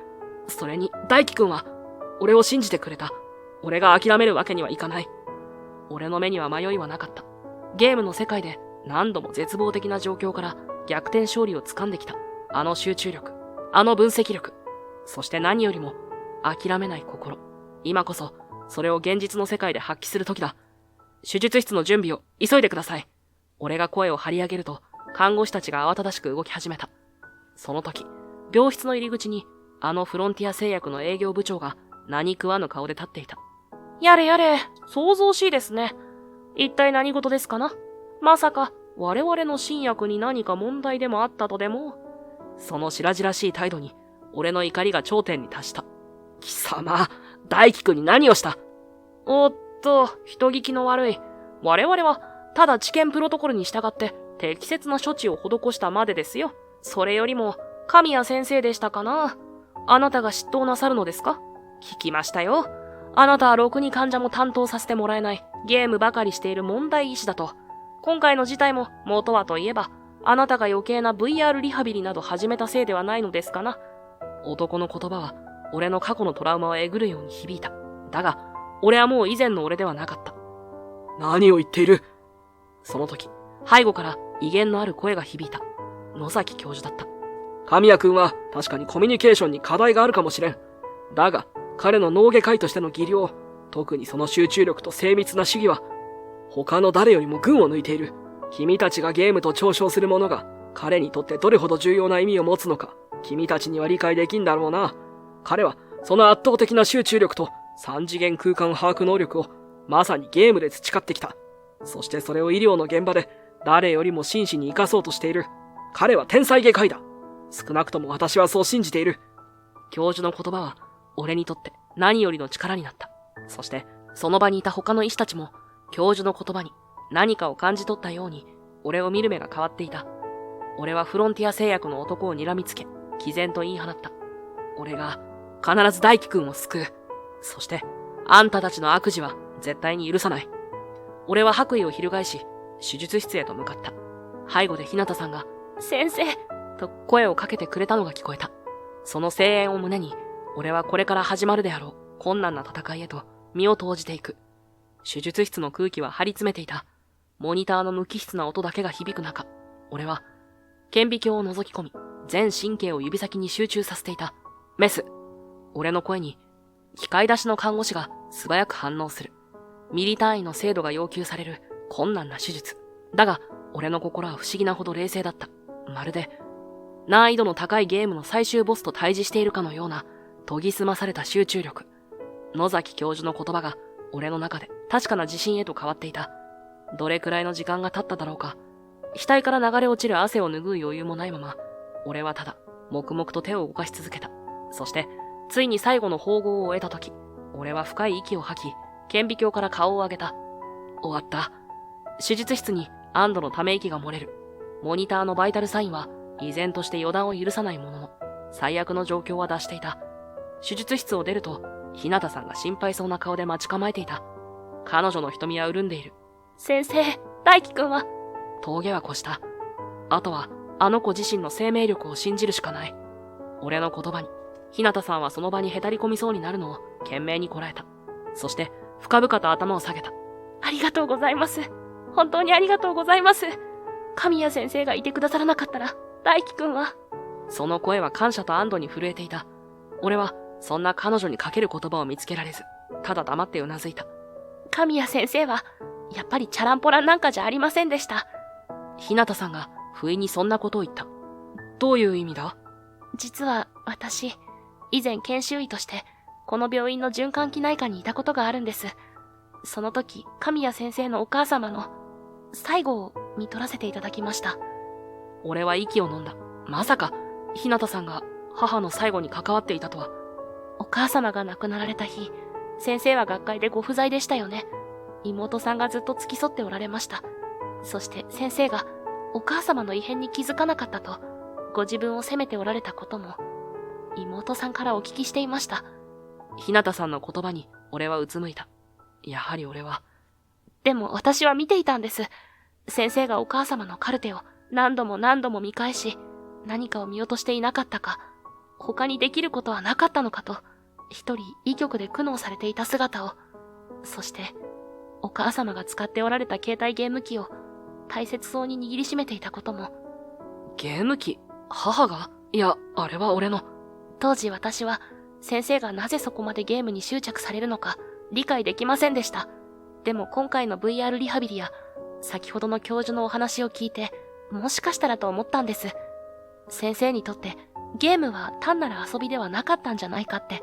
S1: それに、大輝くんは、俺を信じてくれた。俺が諦めるわけにはいかない。俺の目には迷いはなかった。ゲームの世界で何度も絶望的な状況から逆転勝利を掴んできた。あの集中力、あの分析力、そして何よりも諦めない心。今こそ、それを現実の世界で発揮する時だ。手術室の準備を急いでください。俺が声を張り上げると、看護師たちが慌ただしく動き始めた。その時、病室の入り口に、あのフロンティア製薬の営業部長が何食わぬ顔で立っていた。やれやれ、想像しいですね。一体何事ですかな？まさか、我々の新薬に何か問題でもあったとでも？その白々しい態度に、俺の怒りが頂点に達した。貴様、大輝くんに何をした？おっと、人聞きの悪い。我々は、ただ治験プロトコルに従って適切な処置を施したまでですよ。それよりも、神谷先生でしたかな？あなたが執刀なさるのですか？聞きましたよ。あなたはろくに患者も担当させてもらえないゲームばかりしている問題医師だと。今回の事態も元はといえば、あなたが余計な VR リハビリなど始めたせいではないのですかな。男の言葉は俺の過去のトラウマをえぐるように響いた。だが、俺はもう以前の俺ではなかった。
S2: 何を言っている？
S1: その時、背後から威厳のある声が響いた。野崎教授だった。
S2: 神谷くんは確かにコミュニケーションに課題があるかもしれん。だが、彼の脳外科医としての技量、特にその集中力と精密な主義は、他の誰よりも群を抜いている。君たちがゲームと嘲笑するものが、彼にとってどれほど重要な意味を持つのか、君たちには理解できんだろうな。彼は、その圧倒的な集中力と三次元空間把握能力を、まさにゲームで培ってきた。そしてそれを医療の現場で、誰よりも真摯に活かそうとしている。彼は天才外科医だ。少なくとも私はそう信じている。
S1: 教授の言葉は、俺にとって何よりの力になった。そして、その場にいた他の医師たちも、教授の言葉に何かを感じ取ったように、俺を見る目が変わっていた。俺はフロンティア製薬の男を睨みつけ、毅然と言い放った。俺が、必ず大輝くんを救う。そして、あんたたちの悪事は絶対に許さない。俺は白衣を翻し、手術室へと向かった。背後で日向さんが、先生と声をかけてくれたのが聞こえた。その声援を胸に、俺はこれから始まるであろう困難な戦いへと身を投じていく。手術室の空気は張り詰めていた。モニターの無機質な音だけが響く中、俺は顕微鏡を覗き込み、全神経を指先に集中させていた。メス。俺の声に、控え出しの看護師が素早く反応する。ミリ単位の精度が要求される困難な手術。だが、俺の心は不思議なほど冷静だった。まるで、難易度の高いゲームの最終ボスと対峙しているかのような、研ぎ澄まされた集中力。野崎教授の言葉が、俺の中で確かな自信へと変わっていた。どれくらいの時間が経っただろうか。額から流れ落ちる汗を拭う余裕もないまま、俺はただ、黙々と手を動かし続けた。そして、ついに最後の縫合を終えた時、俺は深い息を吐き、顕微鏡から顔を上げた。終わった。手術室に安堵のため息が漏れる。モニターのバイタルサインは、依然として予断を許さないものの、最悪の状況は脱していた。手術室を出ると、日向さんが心配そうな顔で待ち構えていた。彼女の瞳は潤んでいる。先生、大輝くんは峠は越した。あとは、あの子自身の生命力を信じるしかない。俺の言葉に、日向さんはその場にへたり込みそうになるのを懸命にこらえた。そして、深々と頭を下げた。ありがとうございます。本当にありがとうございます。神谷先生がいてくださらなかったら、大輝くんは。その声は感謝と安堵に震えていた。俺は、そんな彼女にかける言葉を見つけられず、ただ黙ってうなずいた。神谷先生は、やっぱりチャランポランなんかじゃありませんでした。日向さんが不意にそんなことを言った。どういう意味だ？実は私、以前研修医として、この病院の循環器内科にいたことがあるんです。その時、神谷先生のお母様の最後を見取らせていただきました。俺は息を飲んだ。まさか、日向さんが母の最後に関わっていたとは。お母様が亡くなられた日、先生は学会でご不在でしたよね。妹さんがずっと付き添っておられました。そして先生がお母様の異変に気づかなかったと、ご自分を責めておられたことも、妹さんからお聞きしていました。日向さんの言葉に俺はうつむいた。やはり俺は。でも私は見ていたんです。先生がお母様のカルテを何度も何度も見返し、何かを見落としていなかったか、他にできることはなかったのかと、一人医局で苦悩されていた姿を、そして、お母様が使っておられた携帯ゲーム機を大切そうに握りしめていたことも。ゲーム機？母が？
S2: いや、あれは俺の。
S1: 当時私は、先生がなぜそこまでゲームに執着されるのか、理解できませんでした。でも今回の VR リハビリや、先ほどの教授のお話を聞いて、もしかしたらと思ったんです。先生にとって、ゲームは単なる遊びではなかったんじゃないかって。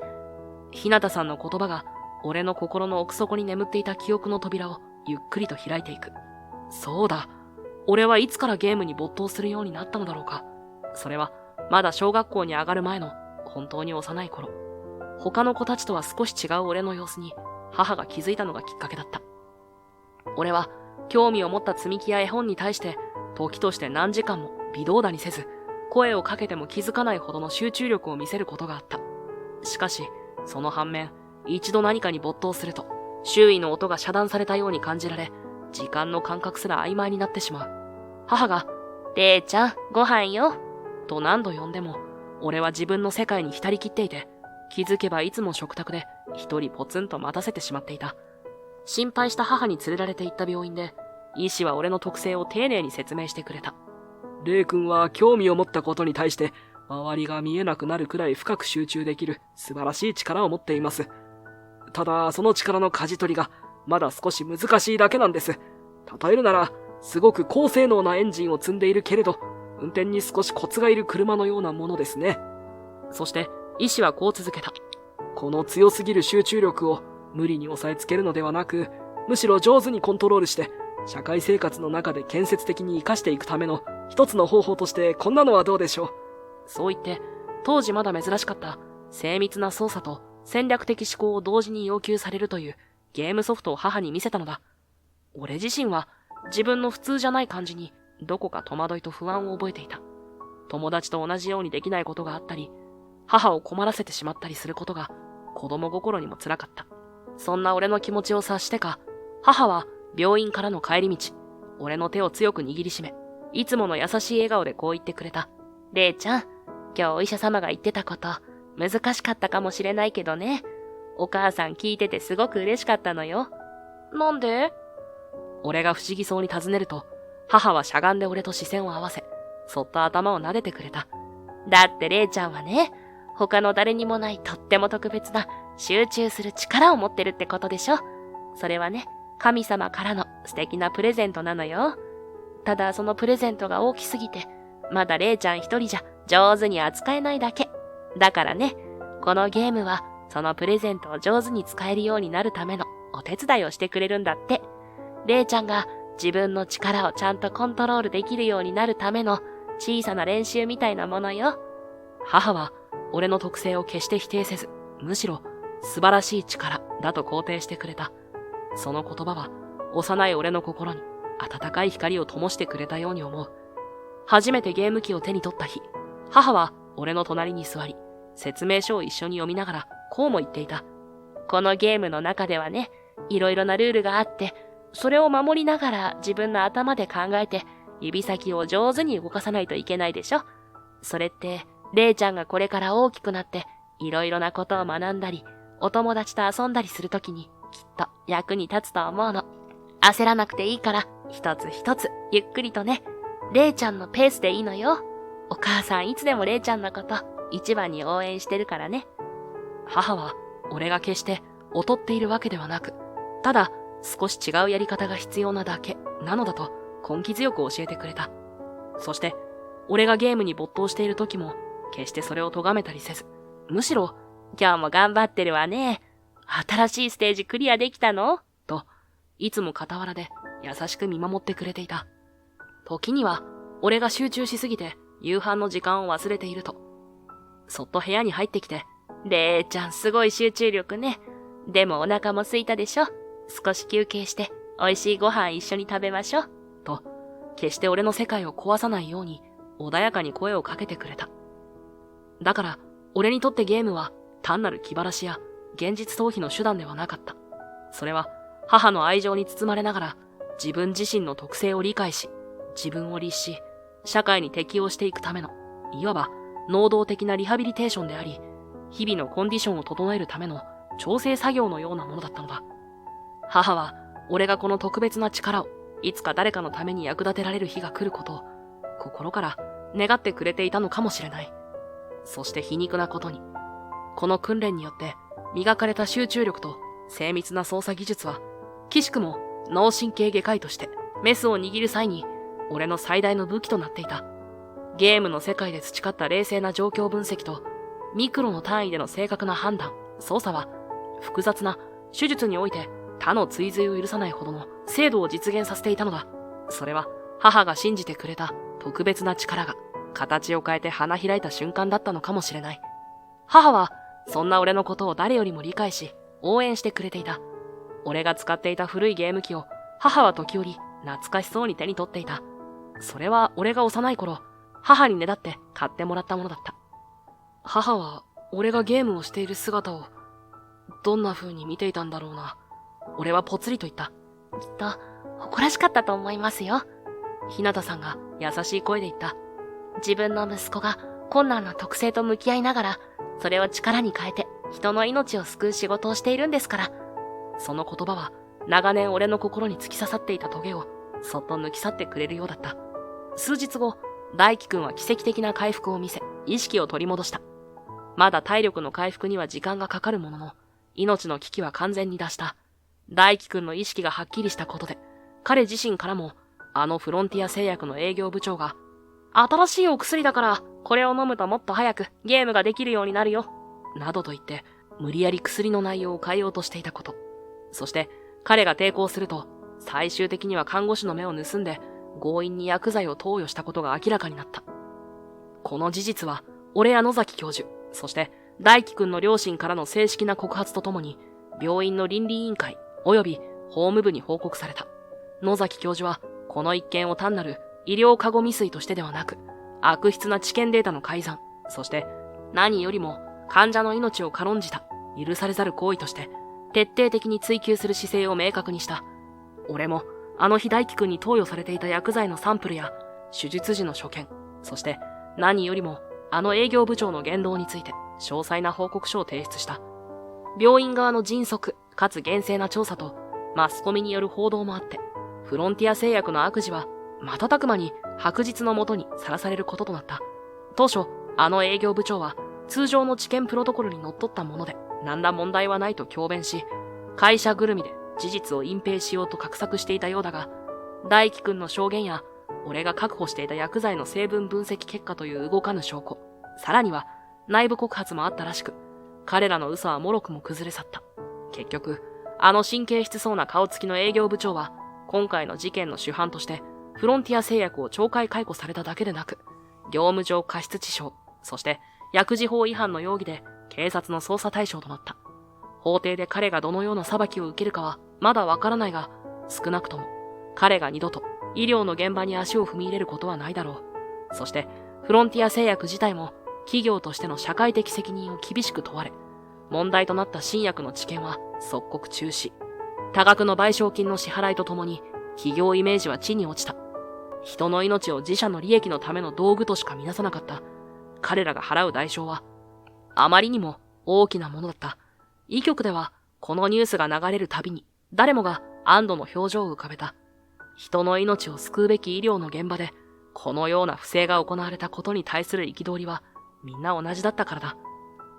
S1: 日向さんの言葉が、俺の心の奥底に眠っていた記憶の扉をゆっくりと開いていく。そうだ。俺はいつからゲームに没頭するようになったのだろうか。それは、まだ小学校に上がる前の、本当に幼い頃。他の子たちとは少し違う俺の様子に、母が気づいたのがきっかけだった。俺は、興味を持った積み木や絵本に対して、時として何時間も微動だにせず、声をかけても気づかないほどの集中力を見せることがあった。しかし、その反面、一度何かに没頭すると、周囲の音が遮断されたように感じられ、時間の感覚すら曖昧になってしまう。母が、れいちゃん、ご飯よ。と何度呼んでも、俺は自分の世界に浸りきっていて、気づけばいつも食卓で一人ポツンと待たせてしまっていた。心配した母に連れられて行った病院で、医師は俺の特性を丁寧に説明してくれた。
S2: レイ君は興味を持ったことに対して、周りが見えなくなるくらい深く集中できる素晴らしい力を持っています。ただ、その力の舵取りがまだ少し難しいだけなんです。例えるなら、すごく高性能なエンジンを積んでいるけれど、運転に少しコツがいる車のようなものですね。
S1: そして、医師はこう続けた。
S2: この強すぎる集中力を無理に抑えつけるのではなく、むしろ上手にコントロールして、社会生活の中で建設的に活かしていくための一つの方法としてこんなのはどうでしょう。
S1: そう言って、当時まだ珍しかった精密な操作と戦略的思考を同時に要求されるというゲームソフトを母に見せたのだ。俺自身は自分の普通じゃない感じにどこか戸惑いと不安を覚えていた。友達と同じようにできないことがあったり、母を困らせてしまったりすることが子供心にも辛かった。そんな俺の気持ちを察してか、母は病院からの帰り道、俺の手を強く握りしめ、いつもの優しい笑顔でこう言ってくれた。れいちゃん、今日お医者様が言ってたこと、難しかったかもしれないけどね。お母さん聞いててすごく嬉しかったのよ。なんで？俺が不思議そうに尋ねると、母はしゃがんで俺と視線を合わせ、そっと頭を撫でてくれた。だってれいちゃんはね、他の誰にもないとっても特別な集中する力を持ってるってことでしょ。それはね、神様からの素敵なプレゼントなのよ。ただそのプレゼントが大きすぎて、まだれいちゃん一人じゃ上手に扱えないだけ。だからね、このゲームはそのプレゼントを上手に使えるようになるためのお手伝いをしてくれるんだって。れいちゃんが自分の力をちゃんとコントロールできるようになるための小さな練習みたいなものよ。母は俺の特性を決して否定せず、むしろ素晴らしい力だと肯定してくれた。その言葉は幼い俺の心に温かい光を灯してくれたように思う。初めてゲーム機を手に取った日、母は俺の隣に座り、説明書を一緒に読みながらこうも言っていた。このゲームの中ではね、いろいろなルールがあって、それを守りながら自分の頭で考えて、指先を上手に動かさないといけないでしょ。それって、れいちゃんがこれから大きくなって、いろいろなことを学んだり、お友達と遊んだりするときに、きっと役に立つと思うの。焦らなくていいから、一つ一つ、ゆっくりとね。れいちゃんのペースでいいのよ。お母さんいつでもれいちゃんのこと、一番に応援してるからね。母は、俺が決して劣っているわけではなく、ただ、少し違うやり方が必要なだけ、なのだと、根気強く教えてくれた。そして、俺がゲームに没頭している時も、決してそれを咎めたりせず、むしろ、今日も頑張ってるわね。新しいステージクリアできたの？と、いつも傍らで優しく見守ってくれていた。時には、俺が集中しすぎて夕飯の時間を忘れていると、そっと部屋に入ってきて、れいちゃんすごい集中力ね。でもお腹も空いたでしょ。少し休憩して美味しいご飯一緒に食べましょ。と、決して俺の世界を壊さないように穏やかに声をかけてくれた。だから、俺にとってゲームは単なる気晴らしや現実逃避の手段ではなかった。それは母の愛情に包まれながら自分自身の特性を理解し、自分を律し、社会に適応していくための、いわば能動的なリハビリテーションであり、日々のコンディションを整えるための調整作業のようなものだったのだ。母は俺がこの特別な力をいつか誰かのために役立てられる日が来ることを心から願ってくれていたのかもしれない。そして皮肉なことに、この訓練によって磨かれた集中力と精密な操作技術は、奇しくも脳神経外科医としてメスを握る際に俺の最大の武器となっていた。ゲームの世界で培った冷静な状況分析とミクロの単位での正確な判断、操作は複雑な手術において他の追随を許さないほどの精度を実現させていたのだ。それは母が信じてくれた特別な力が形を変えて花開いた瞬間だったのかもしれない。母はそんな俺のことを誰よりも理解し応援してくれていた。俺が使っていた古いゲーム機を母は時折懐かしそうに手に取っていた。それは俺が幼い頃、母にねだって買ってもらったものだった。母は俺がゲームをしている姿をどんな風に見ていたんだろうな。俺はぽつりと言った。
S3: きっと誇らしかったと思いますよ。
S1: 日向さんが優しい声で言った。
S3: 自分の息子が困難な特性と向き合いながら、それを力に変えて人の命を救う仕事をしているんですから。
S1: その言葉は長年俺の心に突き刺さっていたトゲをそっと抜き去ってくれるようだった。数日後、大輝くんは奇跡的な回復を見せ、意識を取り戻した。まだ体力の回復には時間がかかるものの、命の危機は完全に脱した。大輝くんの意識がはっきりしたことで、彼自身からも、あのフロンティア製薬の営業部長が、新しいお薬だから、これを飲むともっと早くゲームができるようになるよ。などと言って、無理やり薬の内容を変えようとしていたこと。そして、彼が抵抗すると、最終的には看護師の目を盗んで、強引に薬剤を投与したことが明らかになった。この事実は、俺や野崎教授、そして大輝くんの両親からの正式な告発とともに、病院の倫理委員会及び法務部に報告された。野崎教授は、この一件を単なる医療過誤未遂としてではなく、悪質な治験データの改ざん、そして何よりも患者の命を軽んじた許されざる行為として、徹底的に追及する姿勢を明確にした。俺も、あの日大輝くんに投与されていた薬剤のサンプルや、手術時の所見、そして何よりも、あの営業部長の言動について、詳細な報告書を提出した。病院側の迅速かつ厳正な調査と、マスコミによる報道もあって、フロンティア製薬の悪事は、瞬く間に白日の下にさらされることとなった。当初、あの営業部長は、通常の治験プロトコルにのっとったもので、何ら問題はないと強弁し、会社ぐるみで事実を隠蔽しようと画策していたようだが、大輝くんの証言や、俺が確保していた薬剤の成分分析結果という動かぬ証拠、さらには内部告発もあったらしく、彼らの嘘はもろくも崩れ去った。結局、あの神経質そうな顔つきの営業部長は、今回の事件の主犯として、フロンティア製薬を懲戒解雇されただけでなく、業務上過失致傷、そして薬事法違反の容疑で警察の捜査対象となった。法廷で彼がどのような裁きを受けるかはまだわからないが、少なくとも彼が二度と医療の現場に足を踏み入れることはないだろう。そしてフロンティア製薬自体も企業としての社会的責任を厳しく問われ、問題となった新薬の治験は即刻中止。多額の賠償金の支払いとともに企業イメージは地に落ちた。人の命を自社の利益のための道具としか見なさなかった彼らが払う代償はあまりにも大きなものだった。医局ではこのニュースが流れるたびに誰もが安堵の表情を浮かべた。人の命を救うべき医療の現場でこのような不正が行われたことに対する憤りはみんな同じだったからだ。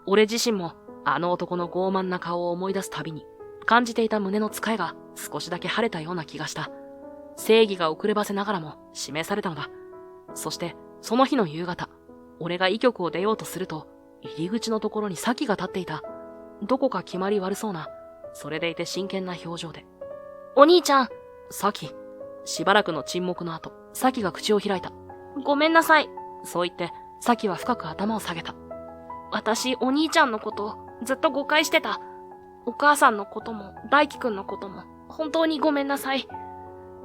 S1: 俺自身もあの男の傲慢な顔を思い出すたびに感じていた胸のつかえが少しだけ晴れたような気がした。正義が遅ればせながらも示されたのだ。そしてその日の夕方、俺が医局を出ようとすると入り口のところにサキが立っていた。どこか決まり悪そうな、それでいて真剣な表情で。
S3: お兄ちゃん。
S1: サキ。しばらくの沈黙の後、サキが口を開いた。
S3: ごめんなさい。
S1: そう言って、サキは深く頭を下げた。
S3: 私、お兄ちゃんのことずっと誤解してた。お母さんのことも、大輝くんのことも、本当にごめんなさい。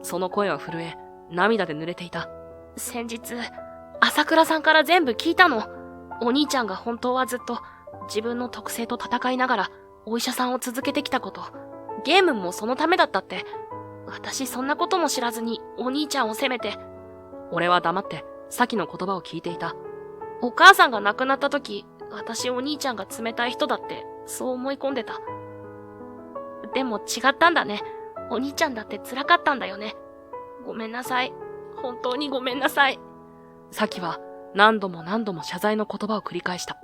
S1: その声は震え、涙で濡れていた。
S3: 先日、朝倉さんから全部聞いたの。お兄ちゃんが本当はずっと自分の特性と戦いながらお医者さんを続けてきたこと、ゲームもそのためだったって。私そんなことも知らずにお兄ちゃんを責めて。
S1: 俺は黙ってサキの言葉を聞いていた。
S3: お母さんが亡くなった時、私お兄ちゃんが冷たい人だってそう思い込んでた。でも違ったんだね。お兄ちゃんだって辛かったんだよね。ごめんなさい。本当にごめんなさい。
S1: サキは何度も何度も謝罪の言葉を繰り返した。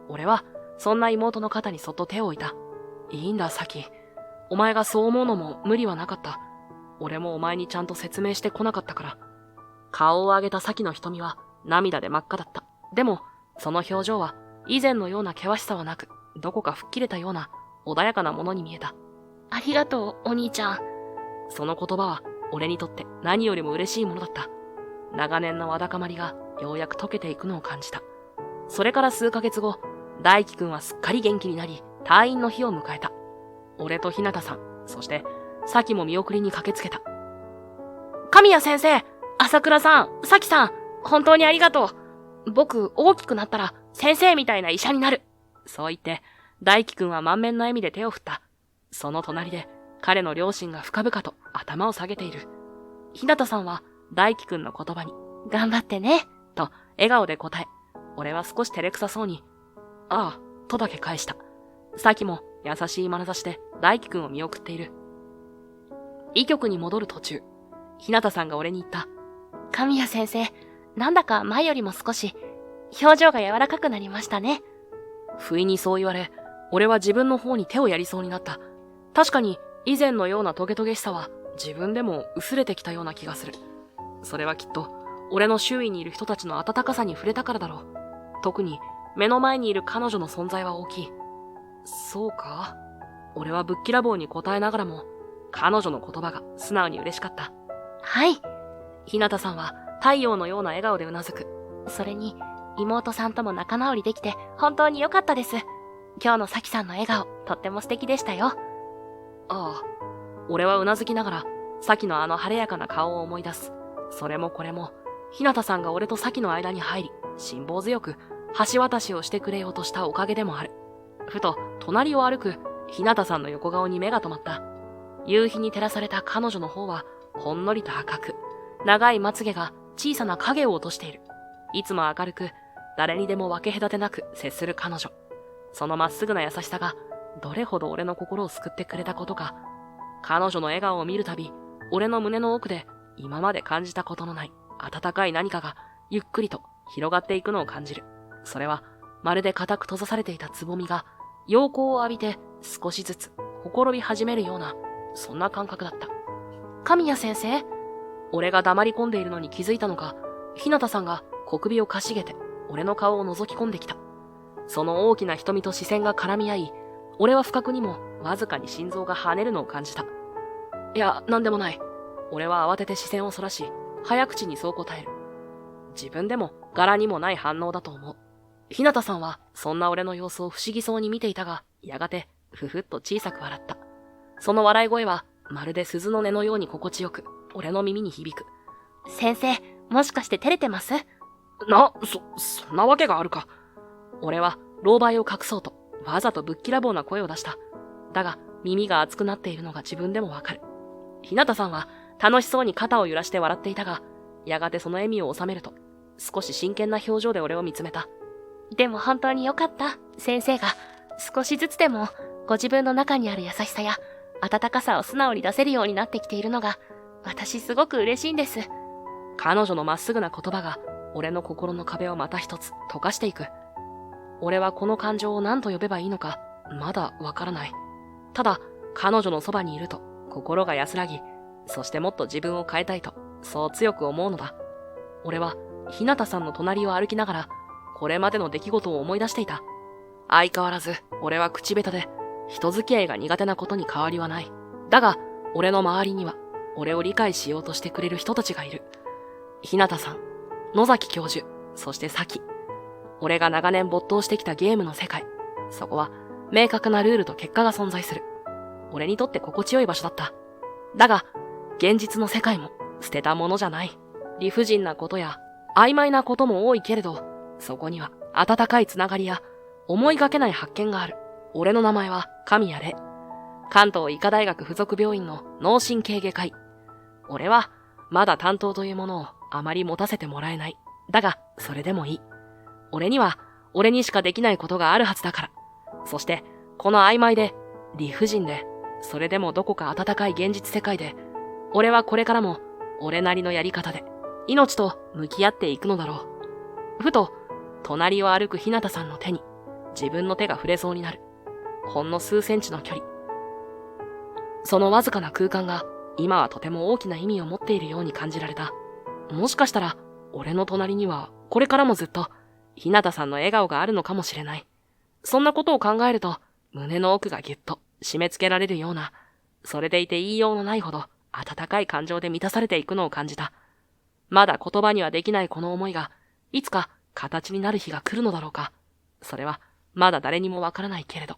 S1: 俺は、そんな妹の肩にそっと手を置いた。いいんだ、サキ。お前がそう思うのも無理はなかった。俺もお前にちゃんと説明してこなかったから。顔を上げたサキの瞳は涙で真っ赤だった。でも、その表情は以前のような険しさはなく、どこか吹っ切れたような穏やかなものに見えた。
S3: ありがとう、お兄ちゃん。
S1: その言葉は俺にとって何よりも嬉しいものだった。長年のわだかまりがようやく溶けていくのを感じた。それから数ヶ月後、大輝くんはすっかり元気になり、退院の日を迎えた。俺と日向さん、そしてサキも見送りに駆けつけた。
S3: 神谷先生、朝倉さん、サキさん、本当にありがとう。僕、大きくなったら先生みたいな医者になる。
S1: そう言って、大輝くんは満面の笑みで手を振った。その隣で、彼の両親が深々と頭を下げている。日向さんは大輝くんの言葉に、
S3: 頑張ってね、
S1: と笑顔で答え、俺は少し照れくさそうに、ああ、とだけ返した。サキも優しい眼差しで大輝くんを見送っている。医局に戻る途中、日向さんが俺に言った。
S3: 神谷先生、なんだか前よりも少し、表情が柔らかくなりましたね。
S1: 不意にそう言われ、俺は自分の方に手をやりそうになった。確かに、以前のようなトゲトゲしさは自分でも薄れてきたような気がする。それはきっと、俺の周囲にいる人たちの温かさに触れたからだろう。特に、目の前にいる彼女の存在は大きい。そうか？俺はぶっきらぼうに答えながらも、彼女の言葉が素直に嬉しかった。
S3: はい。
S1: 日向さんは太陽のような笑顔でうなずく。
S3: それに、妹さんとも仲直りできて本当に良かったです。今日のサキさんの笑顔、とっても素敵でしたよ。
S1: ああ、俺はうなずきながら、サキのあの晴れやかな顔を思い出す。それもこれも、日向さんが俺とサキの間に入り、辛抱強く、橋渡しをしてくれようとしたおかげでもある。ふと、隣を歩く、日向さんの横顔に目が止まった。夕日に照らされた彼女の方は、ほんのりと赤く、長いまつげが小さな影を落としている。いつも明るく、誰にでも分け隔てなく接する彼女。そのまっすぐな優しさが、どれほど俺の心を救ってくれたことか。彼女の笑顔を見るたび、俺の胸の奥で今まで感じたことのない温かい何かがゆっくりと広がっていくのを感じる。それはまるで固く閉ざされていたつぼみが陽光を浴びて少しずつほころび始めるような、そんな感覚だった。
S3: 神谷先生？
S1: 俺が黙り込んでいるのに気づいたのか、日向さんが小首をかしげて俺の顔を覗き込んできた。その大きな瞳と視線が絡み合い、俺は不覚にもわずかに心臓が跳ねるのを感じた。いや、なんでもない。俺は慌てて視線をそらし、早口にそう答える。自分でも柄にもない反応だと思う。日向さんはそんな俺の様子を不思議そうに見ていたが、やがてふふっと小さく笑った。その笑い声はまるで鈴の音のように心地よく、俺の耳に響く。
S3: 先生、もしかして照れてます？
S1: そんなわけがあるか。俺は狼狽を隠そうと、わざとぶっきらぼうな声を出した。だが、耳が熱くなっているのが自分でもわかる。日向さんは楽しそうに肩を揺らして笑っていたが、やがてその笑みを収めると、少し真剣な表情で俺を見つめた。
S3: でも本当によかった。先生が少しずつでもご自分の中にある優しさや温かさを素直に出せるようになってきているのが、私すごく嬉しいんです。
S1: 彼女のまっすぐな言葉が俺の心の壁をまた一つ溶かしていく。俺はこの感情を何と呼べばいいのか、まだわからない。ただ、彼女のそばにいると心が安らぎ、そしてもっと自分を変えたいと、そう強く思うのだ。俺は、日向さんの隣を歩きながら、これまでの出来事を思い出していた。相変わらず、俺は口下手で、人付き合いが苦手なことに変わりはない。だが、俺の周りには、俺を理解しようとしてくれる人たちがいる。日向さん、野崎教授、そしてサキ。俺が長年没頭してきたゲームの世界。そこは、明確なルールと結果が存在する。俺にとって心地よい場所だった。だが、現実の世界も捨てたものじゃない。理不尽なことや、曖昧なことも多いけれど、そこには温かいつながりや、思いがけない発見がある。俺の名前は神谷礼。関東医科大学附属病院の脳神経外科医。俺は、まだ担当というものをあまり持たせてもらえない。だが、それでもいい。俺には、俺にしかできないことがあるはずだから。そして、この曖昧で、理不尽で、それでもどこか温かい現実世界で、俺はこれからも、俺なりのやり方で、命と向き合っていくのだろう。ふと、隣を歩く日向さんの手に、自分の手が触れそうになる。ほんの数センチの距離。そのわずかな空間が、今はとても大きな意味を持っているように感じられた。もしかしたら、俺の隣には、これからもずっと、日向さんの笑顔があるのかもしれない。そんなことを考えると、胸の奥がぎゅっと締め付けられるような、それでいて言いようのないほど、温かい感情で満たされていくのを感じた。まだ言葉にはできないこの思いが、いつか形になる日が来るのだろうか。それは、まだ誰にもわからないけれど。